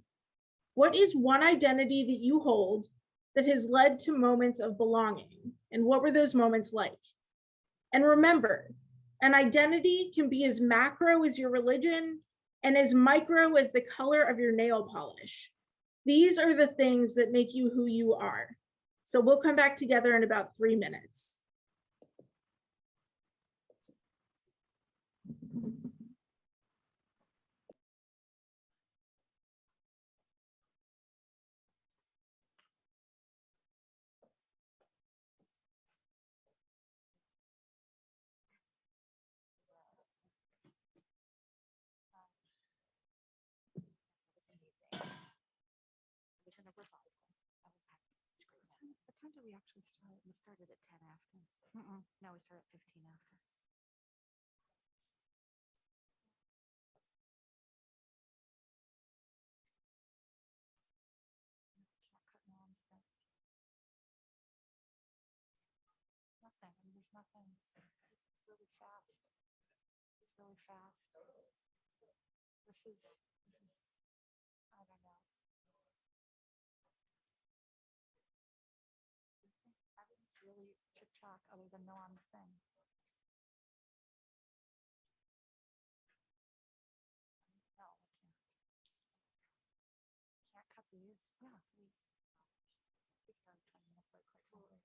What is one identity that you hold that has led to moments of belonging? And what were those moments like? And remember, an identity can be as macro as your religion and as micro as the color of your nail polish. These are the things that make you who you are. So we'll come back together in about 3 minutes. What time did we actually start? We started at 10 after. No, we started at 15 after. Nothing. I mean, there's nothing. It's really fast. It's really fast. This is, I don't know. Everything's really chick-chock other than no on the thing. No, I can't. Can't cut these. Yeah, we started 20 minutes late, quite frankly.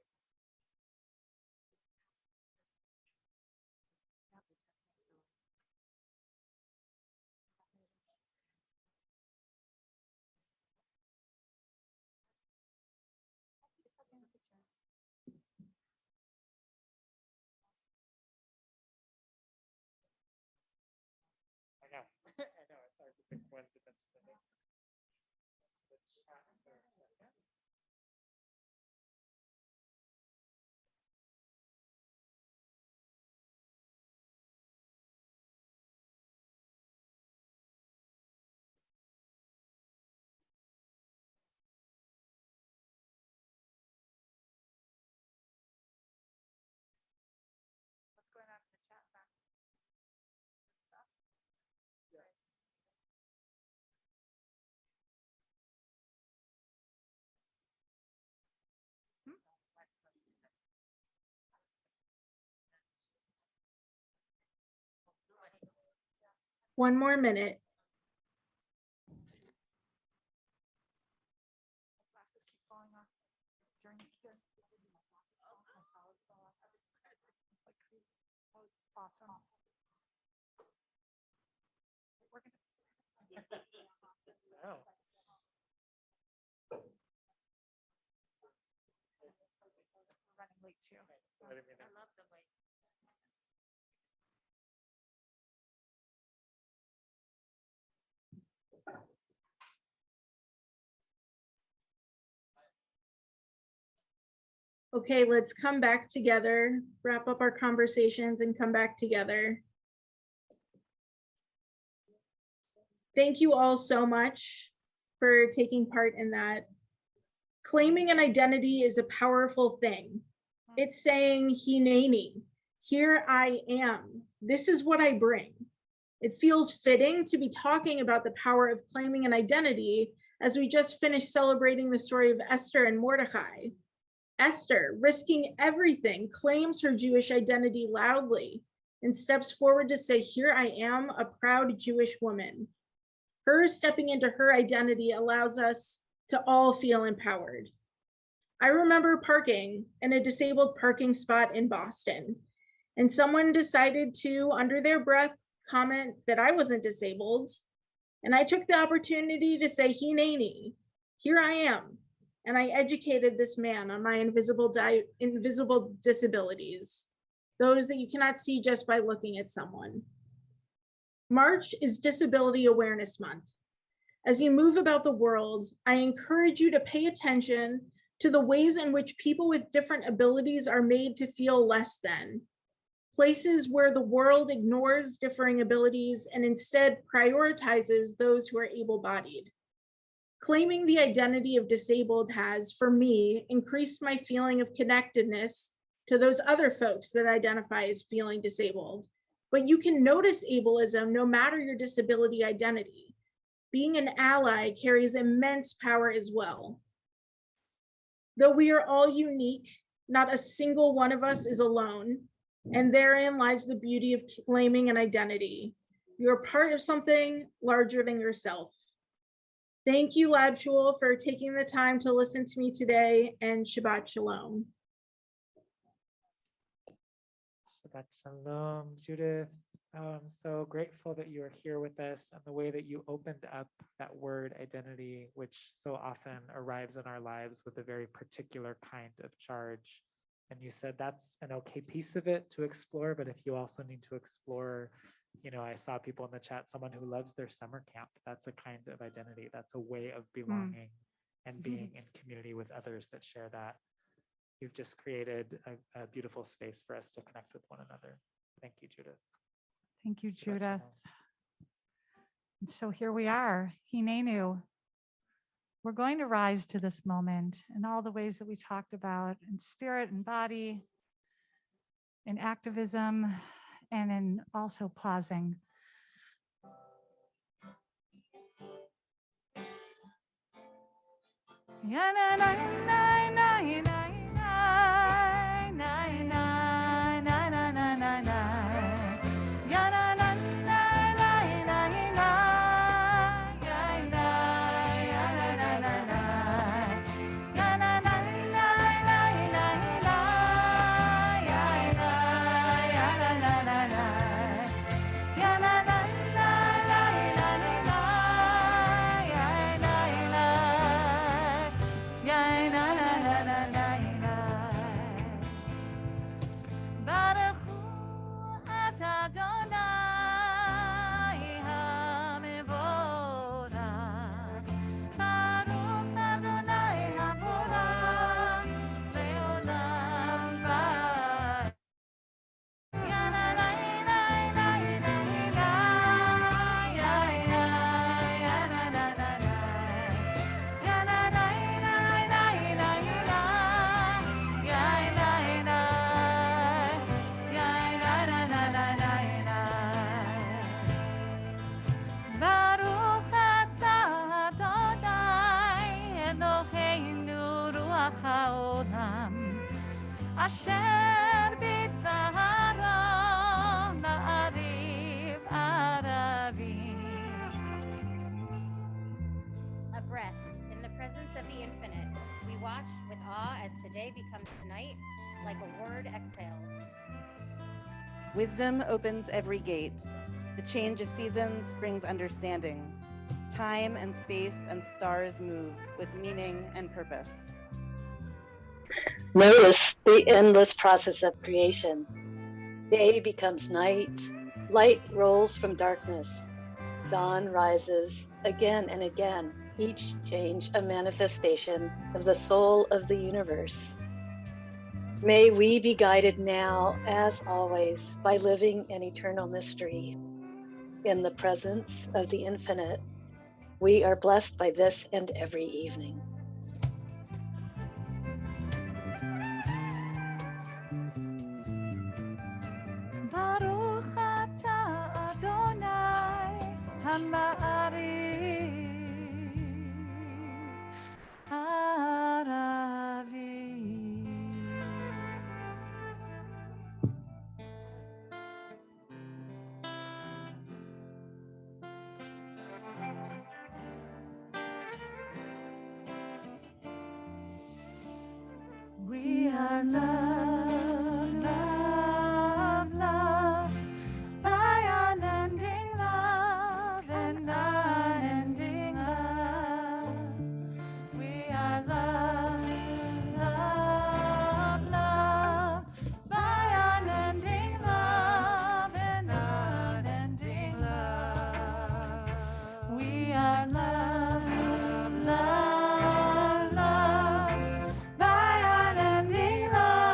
I know. I know. It's hard to pick one to mention the name. The chat for a second. What's going on in the chat, Matt? Stuff? Yes. One more minute. Glasses keep falling off during here. My collars fell off. It's like crazy. That was awesome. We're gonna. Oh. We're running late too. So Letting me know. I love the way. Okay, let's come back together, wrap up our conversations and come back together. Thank you all so much for taking part in that. Claiming an identity is a powerful thing. It's saying, Hineni, here I am. This is what I bring. It feels fitting to be talking about the power of claiming an identity as we just finished celebrating the story of Esther and Mordecai. Esther, risking everything, claims her Jewish identity loudly and steps forward to say, here I am, a proud Jewish woman. Her stepping into her identity allows us to all feel empowered. I remember parking in a disabled parking spot in Boston, and someone decided to, under their breath, comment that I wasn't disabled. And I took the opportunity to say, Hineni, here I am. And I educated this man on my invisible disabilities, those that you cannot see just by looking at someone. March is Disability Awareness Month. As you move about the world, I encourage you to pay attention to the ways in which people with different abilities are made to feel less than. Places where the world ignores differing abilities and instead prioritizes those who are able-bodied. Claiming the identity of disabled has, for me, increased my feeling of connectedness to those other folks that identify as feeling disabled. But you can notice ableism no matter your disability identity. Being an ally carries immense power as well. Though we are all unique, not a single one of us is alone, and therein lies the beauty of claiming an identity. You're part of something larger than yourself. Thank you, Lab Shul, for taking the time to listen to me today, and Shabbat Shalom. Shabbat Shalom, Judith. I'm so grateful that you are here with us and the way that you opened up that word identity, which so often arrives in our lives with a very particular kind of charge. And you said that's an okay piece of it to explore, but if you also need to explore, I saw people in the chat, someone who loves their summer camp, that's a kind of identity. That's a way of belonging and being in community with others that share that. You've just created a beautiful space for us to connect with one another. Thank you, Judith. Thank you, Shabbat Judith. shalom. And so here we are, Hinenu. We're going to rise to this moment in all the ways that we talked about, in spirit and body, in activism, and in also pausing. אשר בדברו מעריב ערבי. A breath in the presence of the infinite. We watch with awe as today becomes night, like a word exhaled. Wisdom opens every gate. The change of seasons brings understanding. Time and space and stars move with meaning and purpose. Notice the endless process of creation. Day becomes night, light rolls from darkness, dawn rises again and again, each change a manifestation of the soul of the universe. May we be guided now, as always, by living in eternal mystery. In the presence of the infinite, we are blessed by this and every evening. Baruch atah Adonai Hama'ariv Haravi. We are love, love, love, by unending love and unending love. We are love, love, love, by unending love and unending love. We are love, love, love, by unending love.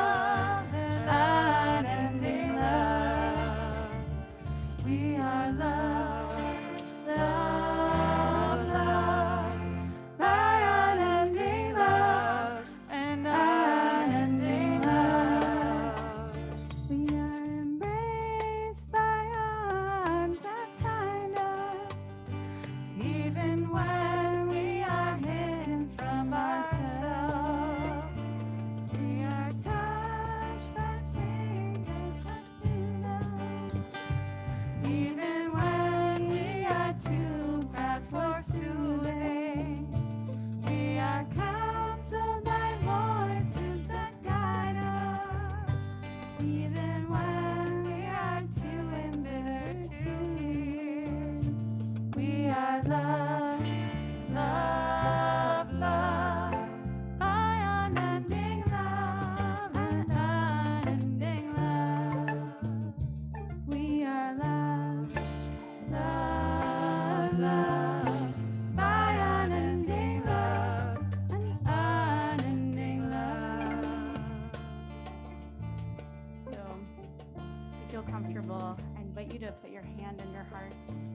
feel comfortable, I invite you to put your hand on your hearts,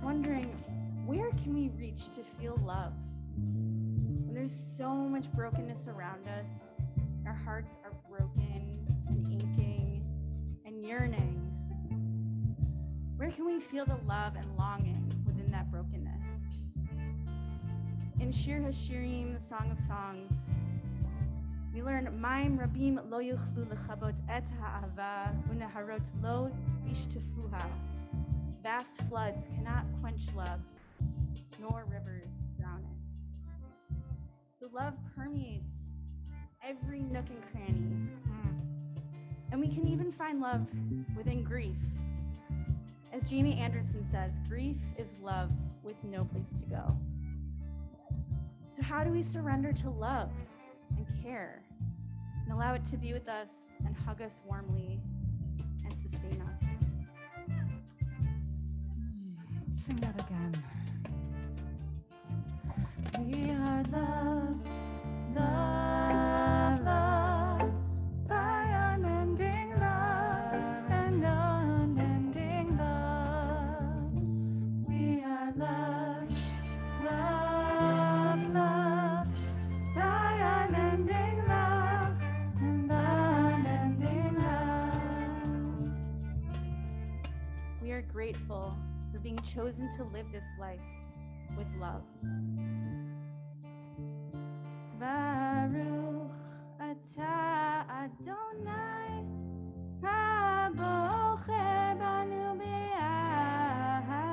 wondering where can we reach to feel love? When there's so much brokenness around us, our hearts are broken and aching and yearning. Where can we feel the love and longing within that brokenness? In Shir HaShirim, the Song of Songs, we learn Maim Rabim lo yuchlu lechabot et ha'ava uneharot lo yishtafuha. Vast floods cannot quench love, nor rivers drown it. So love permeates every nook and cranny. And we can even find love within grief. As Jamie Anderson says, grief is love with no place to go. So how do we surrender to love and care and allow it to be with us and hug us warmly and sustain us? Sing that again. We are love, love, love, by unending love and unending love. We are love, love, love, by unending love and unending love. We are grateful for being chosen to live this life with love. Baruch atah Adonai habocher banu be'ahava.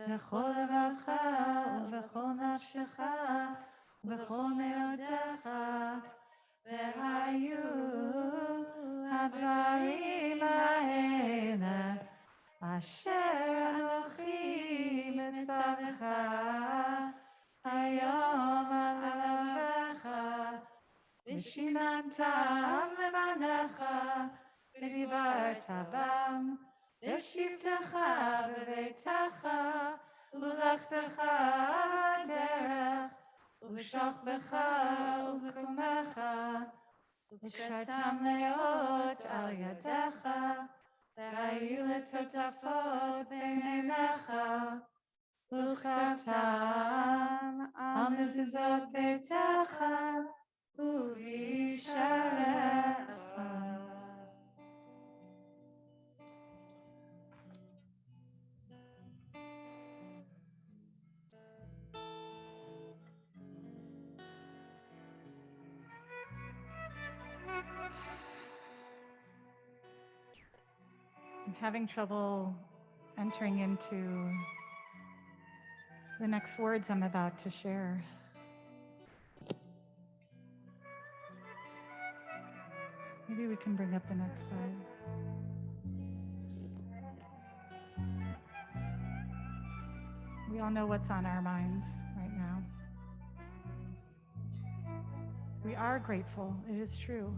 בכל לבבך ובכל נפשך ובכל מאודך, והיו הדברים האלה אשר אנוכי מצווך היום על לבבך, ושיננתם לבניך ודיברת בם בשבתך בביתך ובלכתך בדרך ובשוכבך ובקומך, וקשרתם לאות על ידיך והיו לטוטפות בין עיניך, וכתבתם על מזוזות ביתך ובשעריך. I'm having trouble entering into the next words I'm about to share. Maybe we can bring up the next slide. We all know what's on our minds right now. We are grateful, it is true,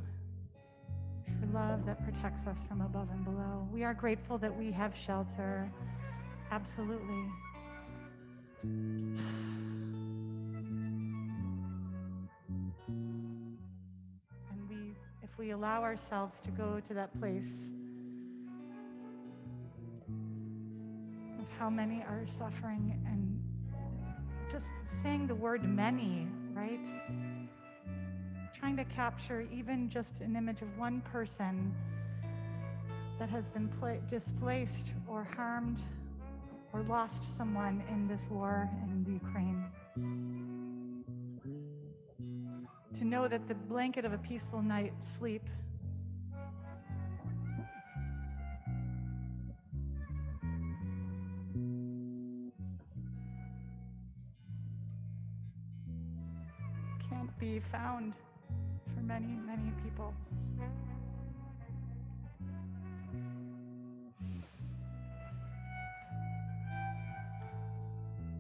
for love that protects us from above and below. We are grateful that we have shelter, absolutely. And if we allow ourselves to go to that place of how many are suffering and just saying the word many, right? Trying to capture even just an image of one person that has been displaced or harmed or lost someone in this war in the Ukraine. To know that the blanket of a peaceful night's sleep can't be found for many, many people.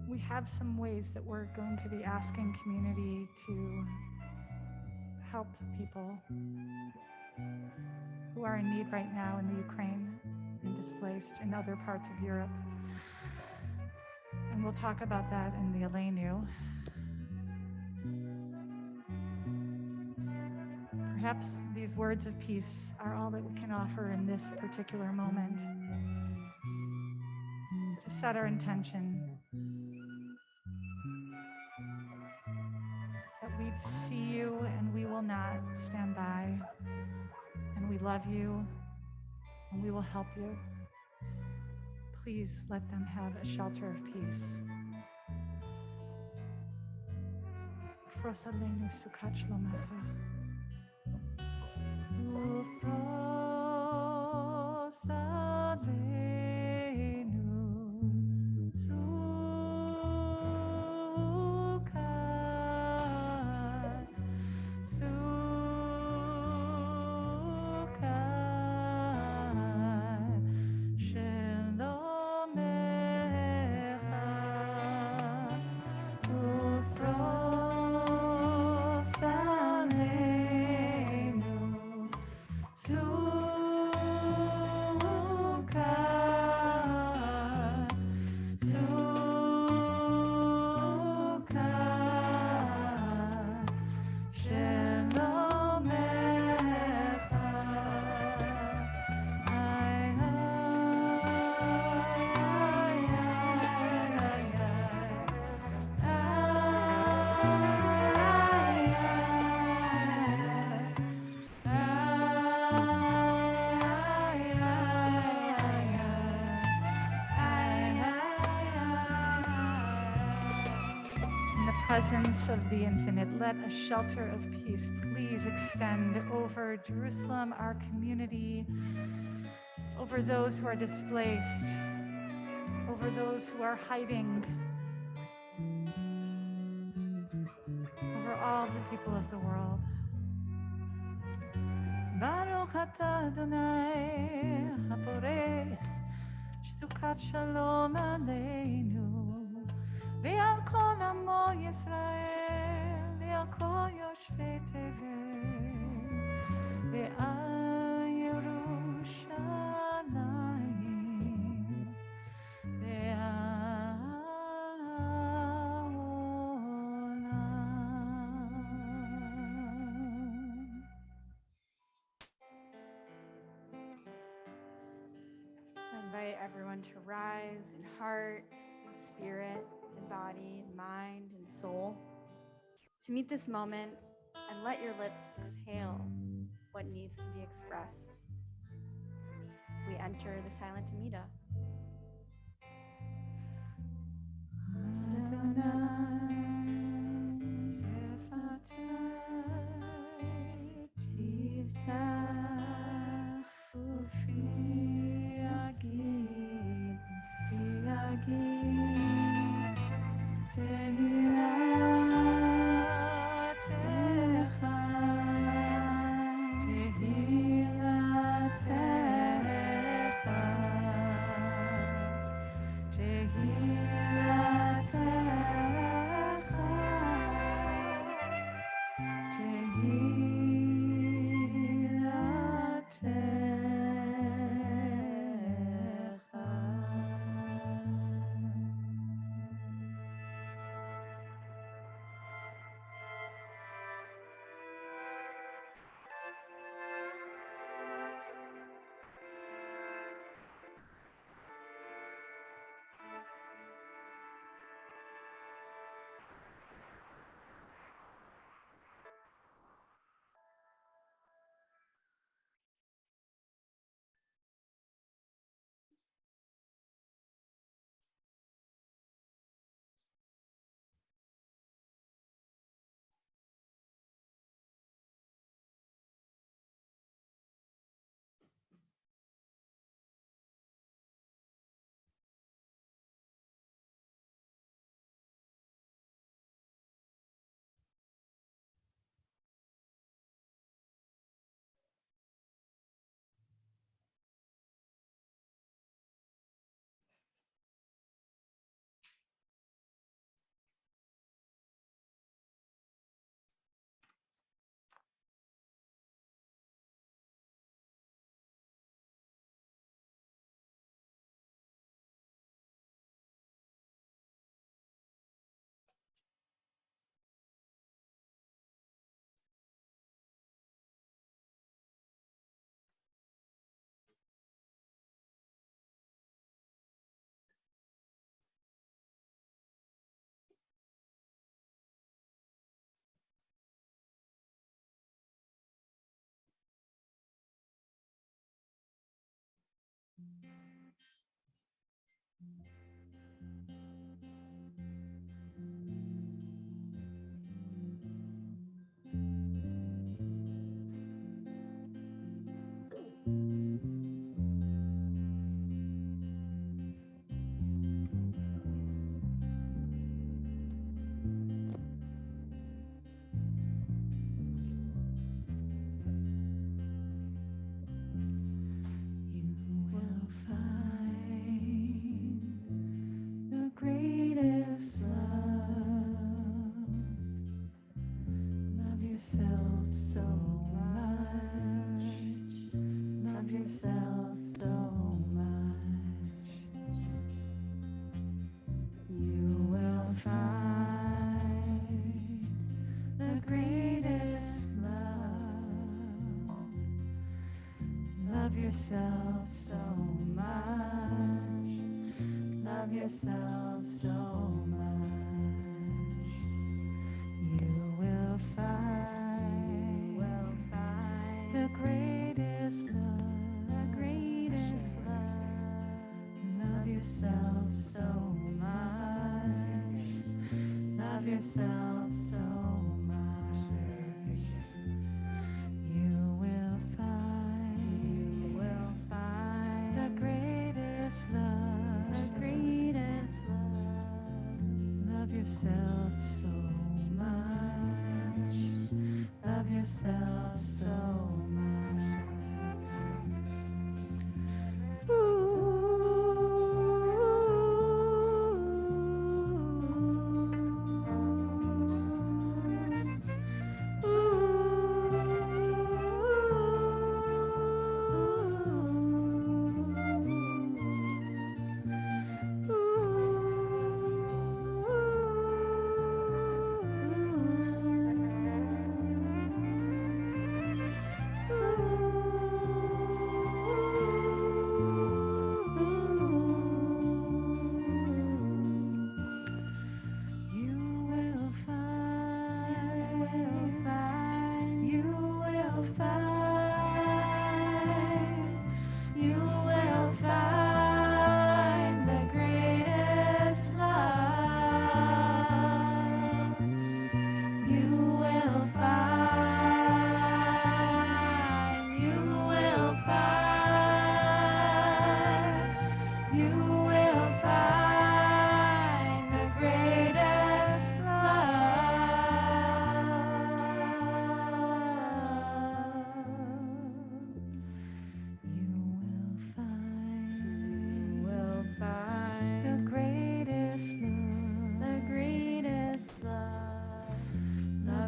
We have some ways that we're going to be asking community to help people who are in need right now in the Ukraine and displaced in other parts of Europe. And we'll talk about that in the Elenu. Perhaps these words of peace are all that we can offer in this particular moment to set our intention that we see you and we will not stand by, and we love you and we will help you. Please let them have a shelter of peace. Frosalenu sukach lomacha. Frosalenu sukach. Sukach shelomecha ufrosalenu sukach sukach In the presence of the infinite, let a shelter of peace please extend over Jerusalem, our community, over those who are displaced, over those who are hiding, over all the people of the world. Baruch atah Adonai hapores shtukat shalom aleinu ve'al kol amo Yisrael ve'al kol yoshvei tevel ve'al Yerushalayim ve'al ha'olam. I invite everyone to rise in heart and spirit and body and mind and soul to meet this moment and let your lips exhale what needs to be expressed as we enter the silent Amida. so much. Love yourself so much. You will find the greatest love. Love yourself so much. Love yourself so much. You will find the greatest love. The greatest love. Love yourself so much. Love yourself so much. You will find the greatest love. The greatest love. Love yourself so much. Love yourself so much.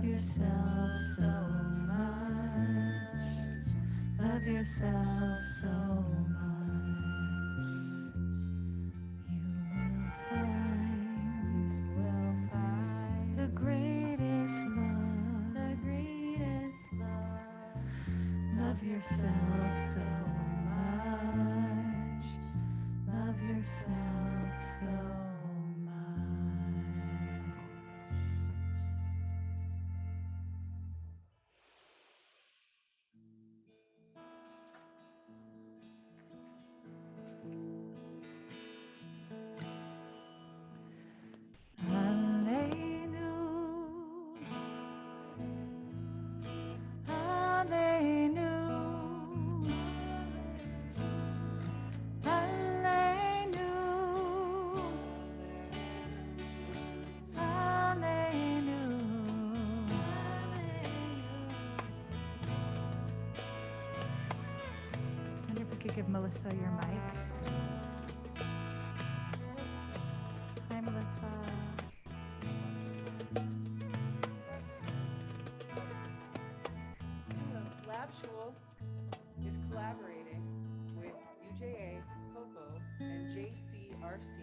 Yourself so much. Love yourself so much. You will find the greatest love. The greatest love. Love yourself so much. Love yourself so much. Give Melissa your mic. Hi, Melissa. Lab Shul is collaborating with UJA, COPO, and JCRC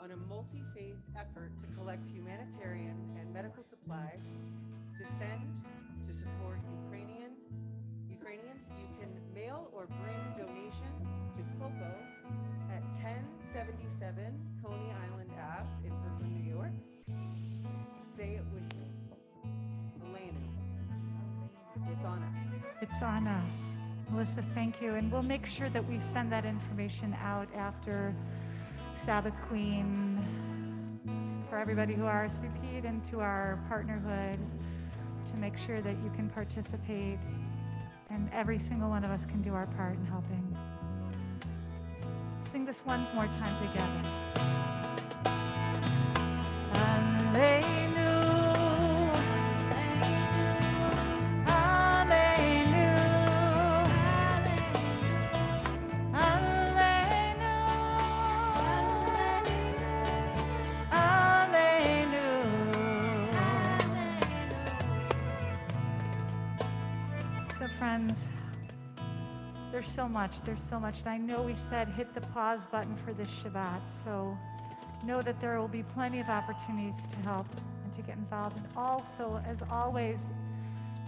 on a multi-faith effort to collect humanitarian and medical supplies to send to support Ukrainians. You can mail or bring donations to COPO at 1077 Coney Island Ave in Brooklyn, New York. Say it with me. Elena. It's on us. It's on us. Melissa, thank you. And we'll make sure that we send that information out after Sabbath Queen for everybody who RSVP'd and to our partnerhood to make sure that you can participate and every single one of us can do our part in helping. Sing this one more time together. friends, there's so much. And I know we said hit the pause button for this Shabbat. So know that there will be plenty of opportunities to help and to get involved. And also, as always,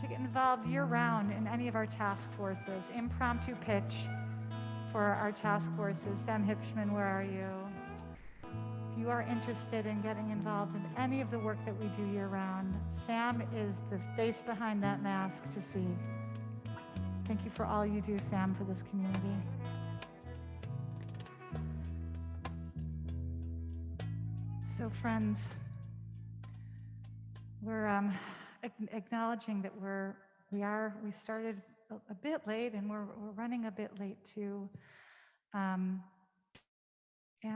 to get involved year-round in any of our task forces. Impromptu pitch for our task forces. Sam Hipschman, where are you? If you are interested in getting involved in any of the work that we do year-round, Sam is the face behind that mask to see. Thank you for all you do, Sam, for this community. So friends, we're acknowledging that we started a bit late and we're running a bit late too. It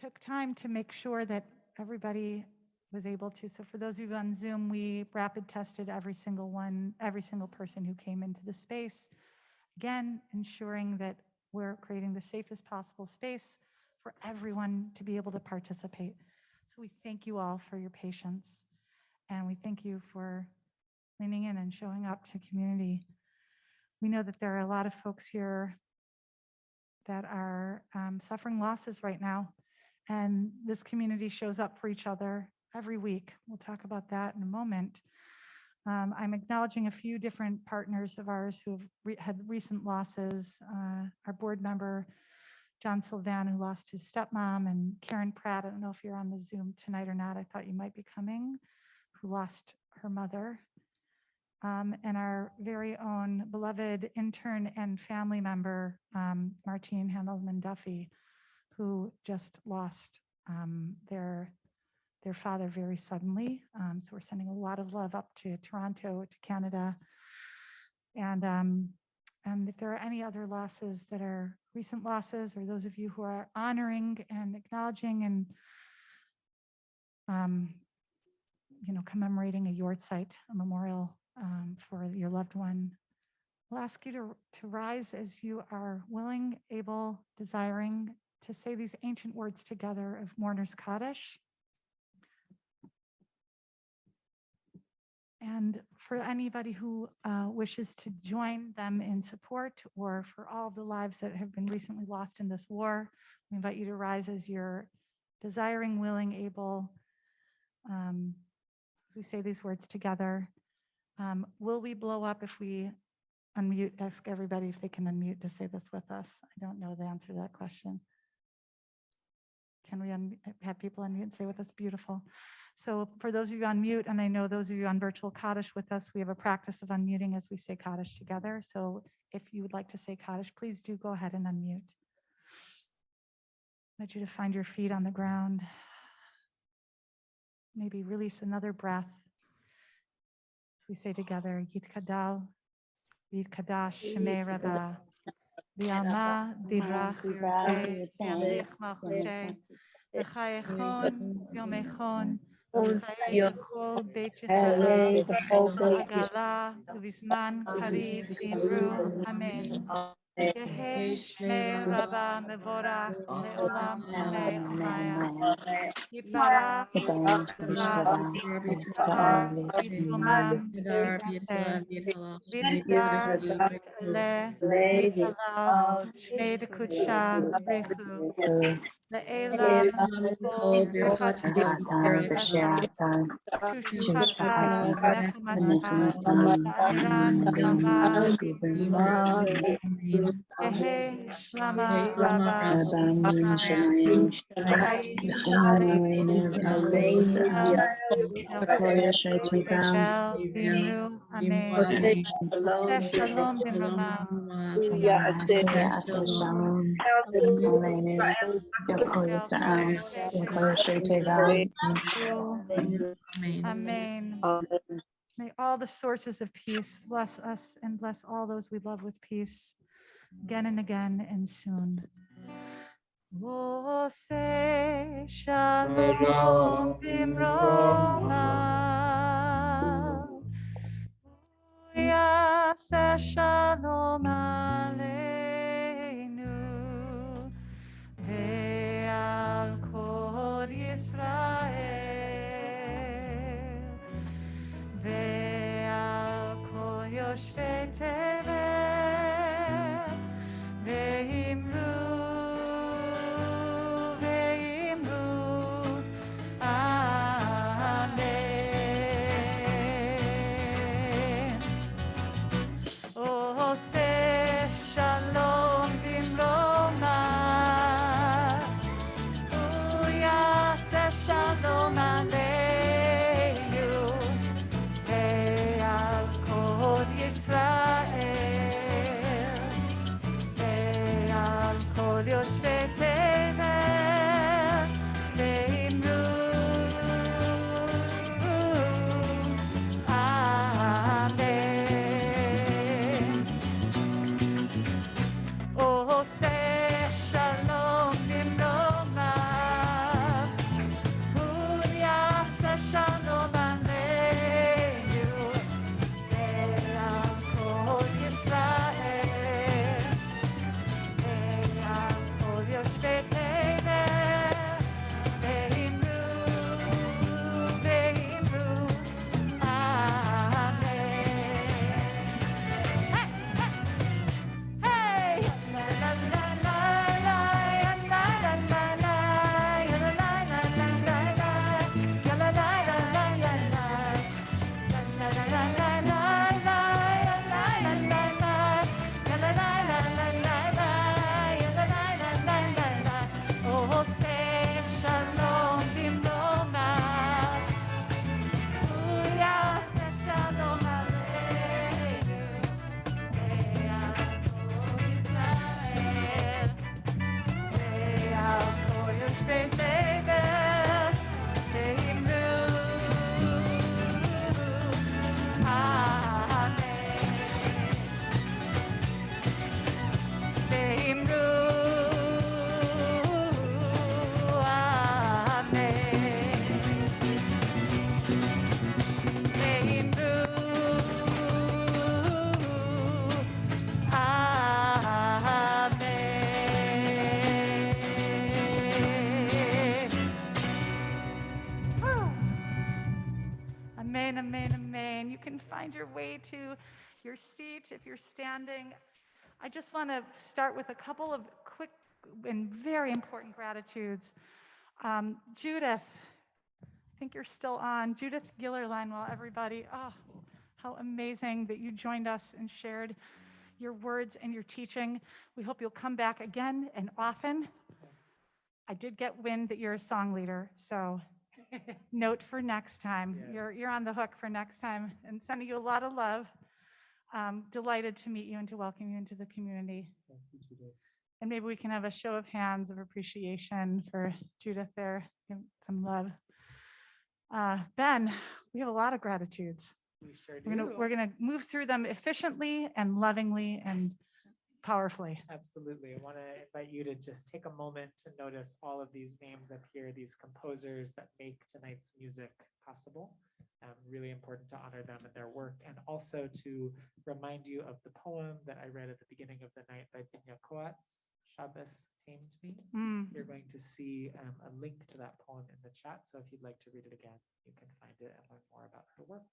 took time to make sure that everybody was able to. So for those of you on Zoom, we rapid tested every single person who came into the space. Again, ensuring that we're creating the safest possible space for everyone to be able to participate. So we thank you all for your patience, and we thank you for leaning in and showing up to community. We know that there are a lot of folks here that are suffering losses right now, and this community shows up for each other every week. We'll talk about that in a moment. I'm acknowledging a few different partners of ours who have had recent losses. Our board member, John Sylvan, who lost his stepmom, and Karen Pratt, I don't know if you're on the Zoom tonight or not, I thought you might be coming, who lost her mother. And our very own beloved intern and family member, Martine Handelsman Duffy, who just lost their father very suddenly. So we're sending a lot of love up to Toronto, to Canada. And if there are any other losses that are recent losses, or those of you who are honoring and acknowledging and commemorating a yard site, a memorial for your loved one, we'll ask you to rise as you are willing, able, desiring to say these ancient words together of Mourner's Kaddish. And for anybody who wishes to join them in support, or for all the lives that have been recently lost in this war, we invite you to rise as you're desiring, willing, able, as we say these words together. Will we blow up if we unmute? Ask everybody if they can unmute to say this with us. I don't know the answer to that question. Can we have people unmute and say with us? Beautiful. So for those of you on mute, and I know those of you on virtual Kaddish with us, we have a practice of unmuting as we say Kaddish together. So if you would like to say Kaddish, please do go ahead and unmute. I want you to find your feet on the ground. Maybe release another breath as we say together, Yitkadal, Yitkadash, Shemei Rabba, V'yalma Divra Yirtei, V'yamlich Malchutei, V'chayechon Yomechon, V'chayei B'chol Beit Yisrael, Ha'agala, U'bizman Kariv V'imru, Amen. Yehi Shmei Rabba Mevorach Le'olam Amei Omaya. Yitbarach V'chad V'chad V'yitmomam V'yitnaseh V'yitgdal V'yit'aleh V'yithalal Shmei B'kudsha V'rechu Le'elam Kol Birchat Hashem Tushkata V'nechumata V'amiran B'alma V'yimru Yehi Shlama Rabba Shemayim V'imru, Amen. Aseh Shalom B'mromam. Amen. May all the sources of peace bless us and bless all those we love with peace again and again and soon. Vose Shalom B'mromam. Yaseh Shalom Aleinu Ve'al Kol Yisrael Ve'al Kol Amen, amen, amen. You can find your way to your seat if you're standing. I just want to start with a couple of quick and very important gratitudes. Judith, I think you're still on. Judith Gillerline, well, everybody, oh, how amazing that you joined us and shared your words and your teaching. We hope you'll come back again and often. I did get wind that you're a song leader, so note for next time. Yeah. You're on the hook for next time, and sending you a lot of love. Delighted to meet you and to welcome you into the community. Thank you, Judith. And maybe we can have a show of hands of appreciation for Judith there. Give some love. Ben, we have a lot of gratitudes. We sure We're do. gonna move through them efficiently and lovingly and powerfully. Absolutely. I want to invite you to just take a moment to notice all of these names up here, these composers that make tonight's music possible. Really important to honor them and their work, and also to remind you of the poem that I read at the beginning of the night by Binya Coates, Shabbos Tamed Me. You're going to see a link to that poem in the chat. So if you'd like to read it again, you can find it and learn more about her work.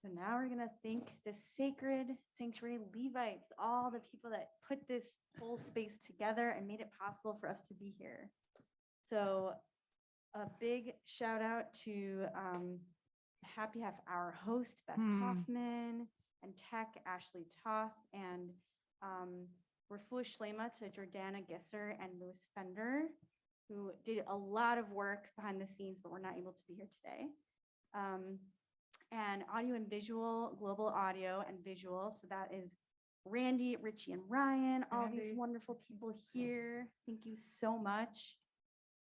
So now we're going to thank the sacred sanctuary Levites, all the people that put this whole space together and made it possible for us to be here. So a big shout out to Happy Half Hour host, Beth Kaufman, and tech, Ashley Toth, and Refuah Shlema to Jordana Gisser and Louis Fender, who did a lot of work behind the scenes, but we're not able to be here today. And audio and visual, Global Audio and Visual. So that is Randy, Richie, and Ryan, all these wonderful people here. Thank you so much.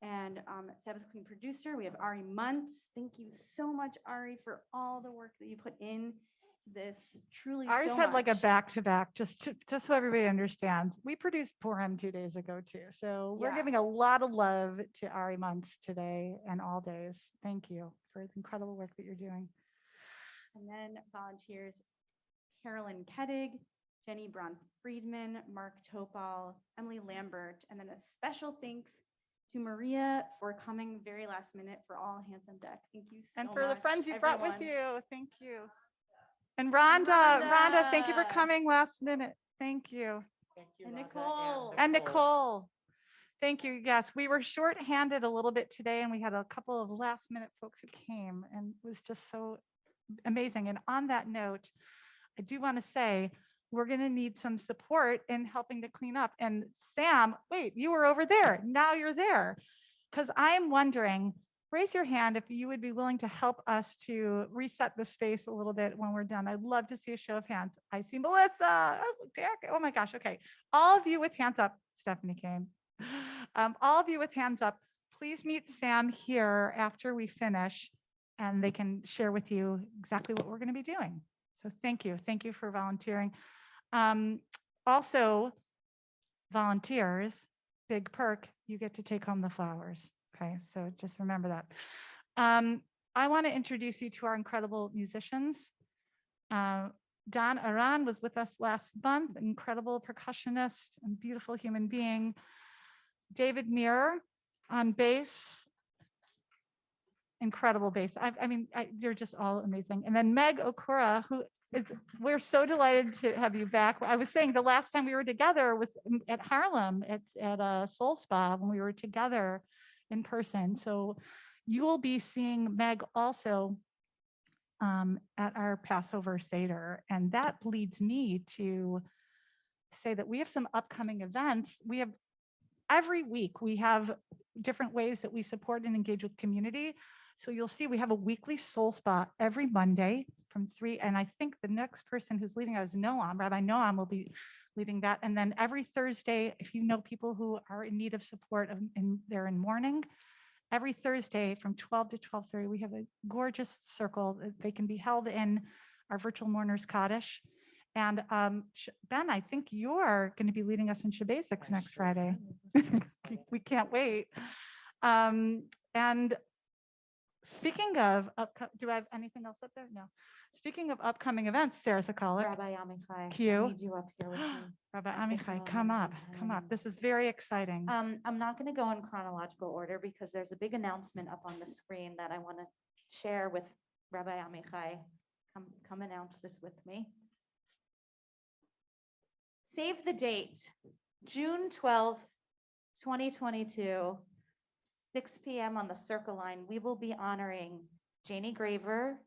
And Sabbath Queen producer, we have Ari Muntz. Thank you so much, Ari, for all the work that you put in to this. Truly, Ours so had like a much. back-to-back, just so everybody understands. We produced Purim 2 days ago too. So we're Yeah. giving a lot of love to Ari months today and all days. Thank you for the incredible work that you're doing. And then volunteers, Carolyn Kettig, Jenny Braun Friedman, Mark Topal, Emily Lambert, and then a special thanks To Maria for coming very last minute for all hands on deck. Thank you so much. And for the friends you brought with everyone. you. Thank you. And Rhonda, thank you for coming last minute. Thank you. Thank you, And Rhonda Nicole. And Nicole. Thank you. Yes, we were shorthanded a little bit today, and we had a couple of last minute folks who came, and it was just so amazing. And on that note, I do want to say we're going to need some support in helping to clean up. And Sam, wait, you were over there. Now you're there. Because I am wondering, raise your hand if you would be willing to help us to reset the space a little bit when we're done. I'd love to see a show of hands. I see Melissa. Oh, Derek. Oh my gosh. Okay. All of you with hands up. Stephanie came. All of you with hands up, please meet Sam here after we finish, and they can share with you exactly what we're going to be doing. So thank you. Thank you for volunteering. Also, volunteers, big perk, you get to take home the flowers. Okay, so just remember that. I want to introduce you to our incredible musicians. Don Aran was with us last month, incredible percussionist and beautiful human being. David Muir on bass, incredible bass. They're just all amazing. And then Meg Okura, we're so delighted to have you back. I was saying the last time we were together was at Harlem at a Soul Spa when we were together in person. So you will be seeing Meg also at our Passover Seder. And that leads me to say that we have some upcoming events. Every week we have different ways that we support and engage with community. So you'll see we have a weekly soul spa every Monday from 3. And I think the next person who's leading us is Noam. Rabbi Noam will be leading that. And then every Thursday, if you know people who are in need of support and they're in mourning, every Thursday from 12 to 12:30, we have a gorgeous circle that they can be held in our virtual mourners cottage. And Ben, I think you're going to be leading us in Shabbasics next Friday. We can't wait. And speaking of, do I have anything else up there? No. Speaking of upcoming events, Sarah Sakalik. Rabbi Amichai, I Q. need you up here with me. Rabbi at this Amichai, come moment up, in come up. time. This is very exciting. I'm not going to go in chronological order because there's a big announcement up on the screen that I want to share with Rabbi Amichai. Come announce this with me. Save the date, June 12th, 2022, 6 p.m. on the Circle Line. We will be honoring Janie Graver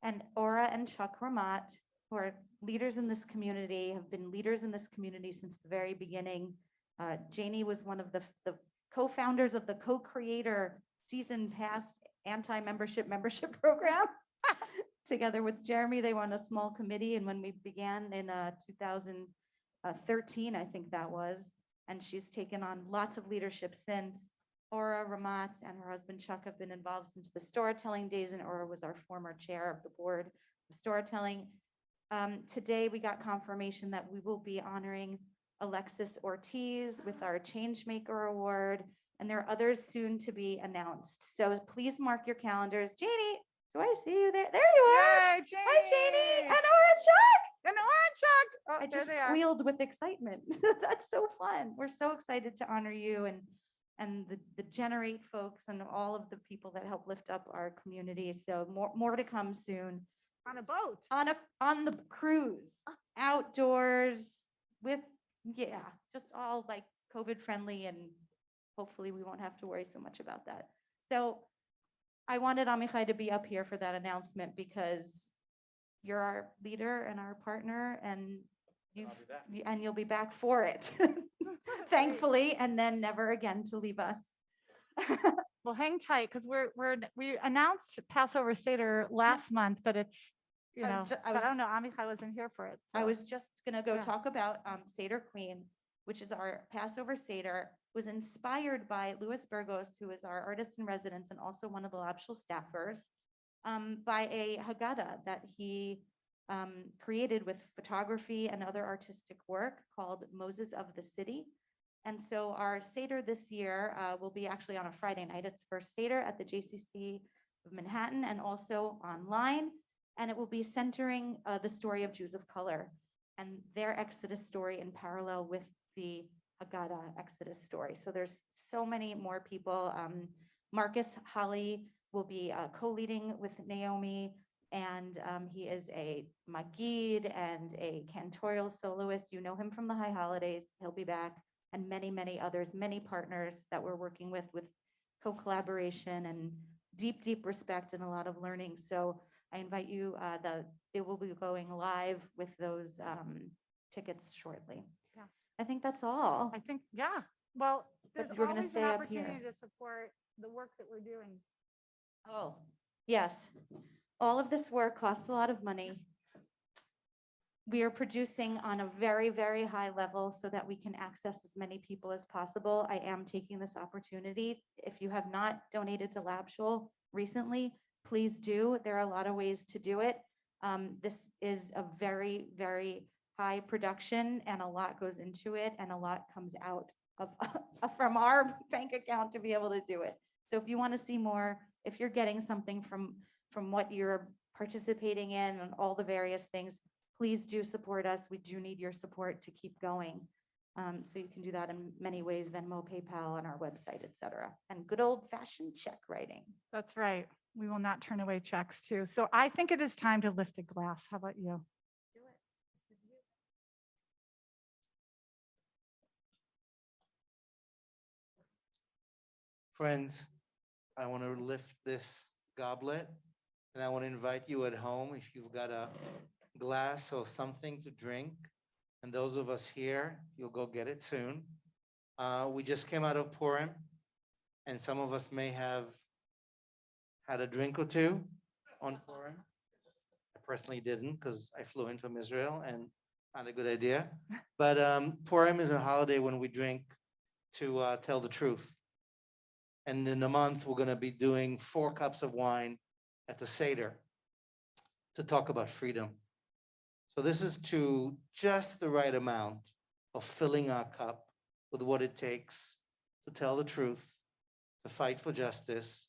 and Ora and Chuck Ramat, who are leaders in this community, have been leaders in this community since the very beginning. Janie was one of the co-founders of the co-creator season pass anti-membership program. Together with Jeremy, they were on a small committee, and when we began in 2013, I think that was, and she's taken on lots of leadership since. Ora Ramat and her husband Chuck have been involved since the storytelling days, and Ora was our former chair of the board of storytelling. Today, we got confirmation that we will be honoring Alexis Ortiz with our Changemaker Award, and there are others soon to be announced. So please mark your calendars. Janie, do I see you there? There you are. Yay, Janie. Hi, Janie. And Ora Chuck. And Ora Chuck. Oh, I there just they are. squealed with excitement. That's so fun. We're so excited to honor you and the Generate folks and all of the people that help lift up our community. So more to come soon. On a boat. On the cruise, outdoors with, just all like COVID friendly, and hopefully we won't have to worry so much about that. So I wanted Amichai to be up here for that announcement because you're our leader and our partner, and you'll be back for it, thankfully, and then never again to leave us. Well, hang tight because we announced Passover Seder last month, but it's I don't know. Amichai wasn't here for it. I was just gonna go Yeah. talk about Seder Queen, which is our Passover Seder, was inspired by Louis Burgos, who is our artist in residence and also one of the Lab Shul staffers, by a Haggadah that he created with photography and other artistic work called Moses of the City. And so our Seder this year will be actually on a Friday night. It's first Seder at the JCC of Manhattan and also online. And it will be centering the story of Jews of color and their Exodus story in parallel with the Haggadah Exodus story. So there's so many more people. Marcus Holly will be co-leading with Naomi, and he is a Magid and a cantorial soloist. You know him from the High Holidays. He'll be back, and many, many others, many partners that we're working with co-collaboration and deep, deep respect and a lot of learning. So I invite you, it will be going live with those tickets shortly. Yeah. I think that's all. I think, yeah. Well, there's we're gonna always stay an up here. opportunity to support the work that we're doing. Oh, yes. All of this work costs a lot of money. We are producing on a very, very high level so that we can access as many people as possible. I am taking this opportunity. If you have not donated to LabShul recently, please do. There are a lot of ways to do it. This is a very, very high production and a lot goes into it and a lot comes out of from our bank account to be able to do it. So if you want to see more, if you're getting something from what you're participating in and all the various things, please do support us. We do need your support to keep going. So you can do that in many ways, Venmo, PayPal, on our website, etc. And good old fashioned check writing. That's right. We will not turn away checks too. So I think it is time to lift a glass. How about you? Friends, I want to lift this goblet and I want to invite you at home, if you've got a glass or something to drink, and those of us here, you'll go get it soon. We just came out of Purim, and some of us may have had a drink or two on Purim. I personally didn't because I flew in from Israel and not a good idea. But Purim is a holiday when we drink to tell the truth. And in a month, we're going to be doing 4 cups of wine at the Seder to talk about freedom. So this is to just the right amount of filling our cup with what it takes to tell the truth, to fight for justice,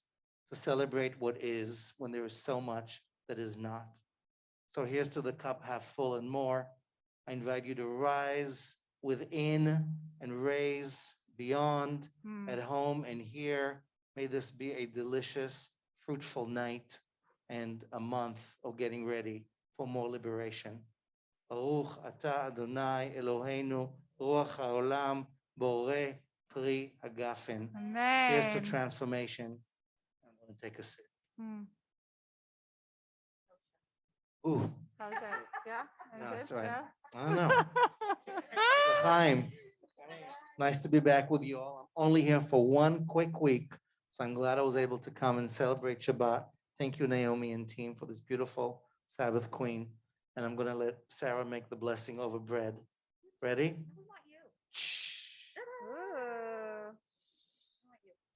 to celebrate what is when there is so much that is not. So here's to the cup half full and more. I invite you to rise within and raise beyond, at home and here. May this be a delicious, fruitful night and a month of getting ready for more liberation. Baruch atah Adonai Eloheinu, Ruach haolam, Borei Pri Hagafen. Here's to Amen. transformation. I'm going to take a sip. Hmm. Ooh, How's that? Yeah? no, Good? it's all right. Yeah? I don't know. L'chaim. Nice to be back with you all. I'm only here for 1 quick week, so I'm glad I was able to come and celebrate Shabbat. Thank you, Naomi and team, for this beautiful Sabbath queen. And I'm going to let Sarah make the blessing over bread. Ready?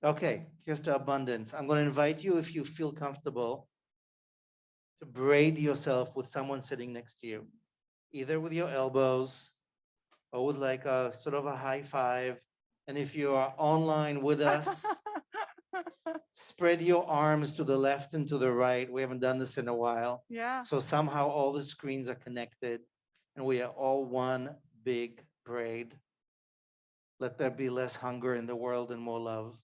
Okay, here's to abundance. I'm going to invite you, if you feel comfortable, to braid yourself with someone sitting next to you, either with your elbows or with like a sort of a high five. And if you are online with us, spread your arms to the left and to the right. We haven't done this in a while. Yeah. So somehow all the screens are connected and we are all one big braid. Let there be less hunger in the world and more love.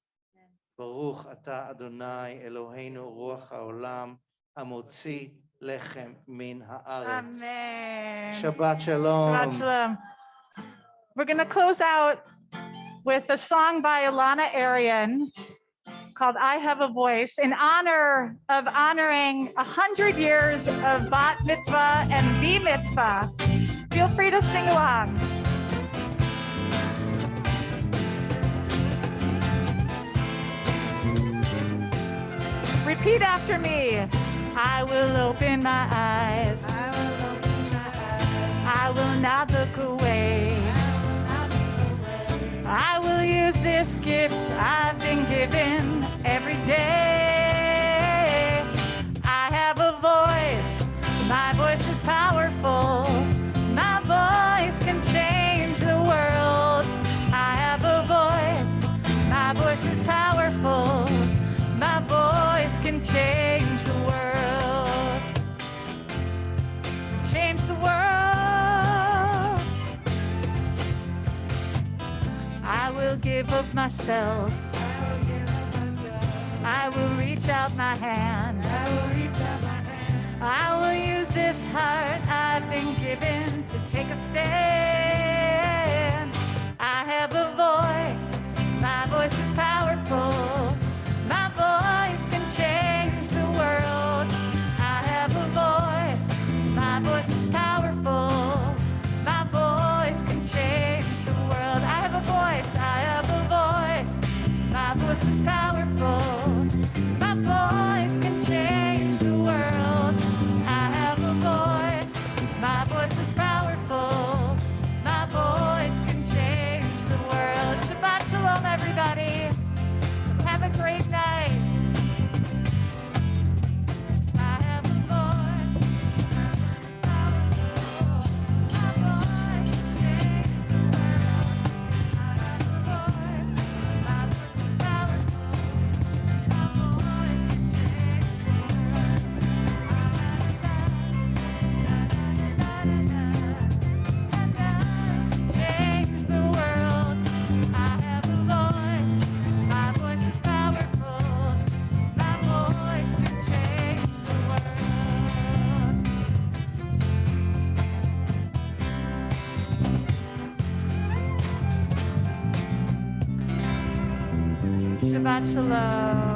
Baruch atah Adonai Eloheinu Ruach haolam hamotzi lechem min haaretz. Amen. Shabbat shalom. Shabbat shalom. We're going to close out with a song by Alana Arian called I Have a Voice in honor of honoring 100 years of Bat Mitzvah and Bar Mitzvah. Feel free to sing along. Repeat after me. I will open my eyes. I will open my eyes. I will not look away. I will use this gift I've been given every day. I have a voice. My voice is powerful. My voice can change the world. I have a voice. My voice is powerful. My voice can change the world. Change the world. give of myself. I will reach out my hand. I will use this heart I've been given to take a stand. I have a voice. My voice is powerful. My voice can change the world. I have a voice. My voice is powerful. My voice can change the world. I have a voice. I have a voice. My voice is powerful. My voice can change the world. I have a voice. My voice is powerful. My voice can change the world. Shabbat shalom, everybody. Have a great night. I have a voice. My voice can change the world. I have a voice. My voice is powerful. My voice can change the world. Change the world. I have a voice. My voice is powerful. My voice can change the world. Shabbat shalom.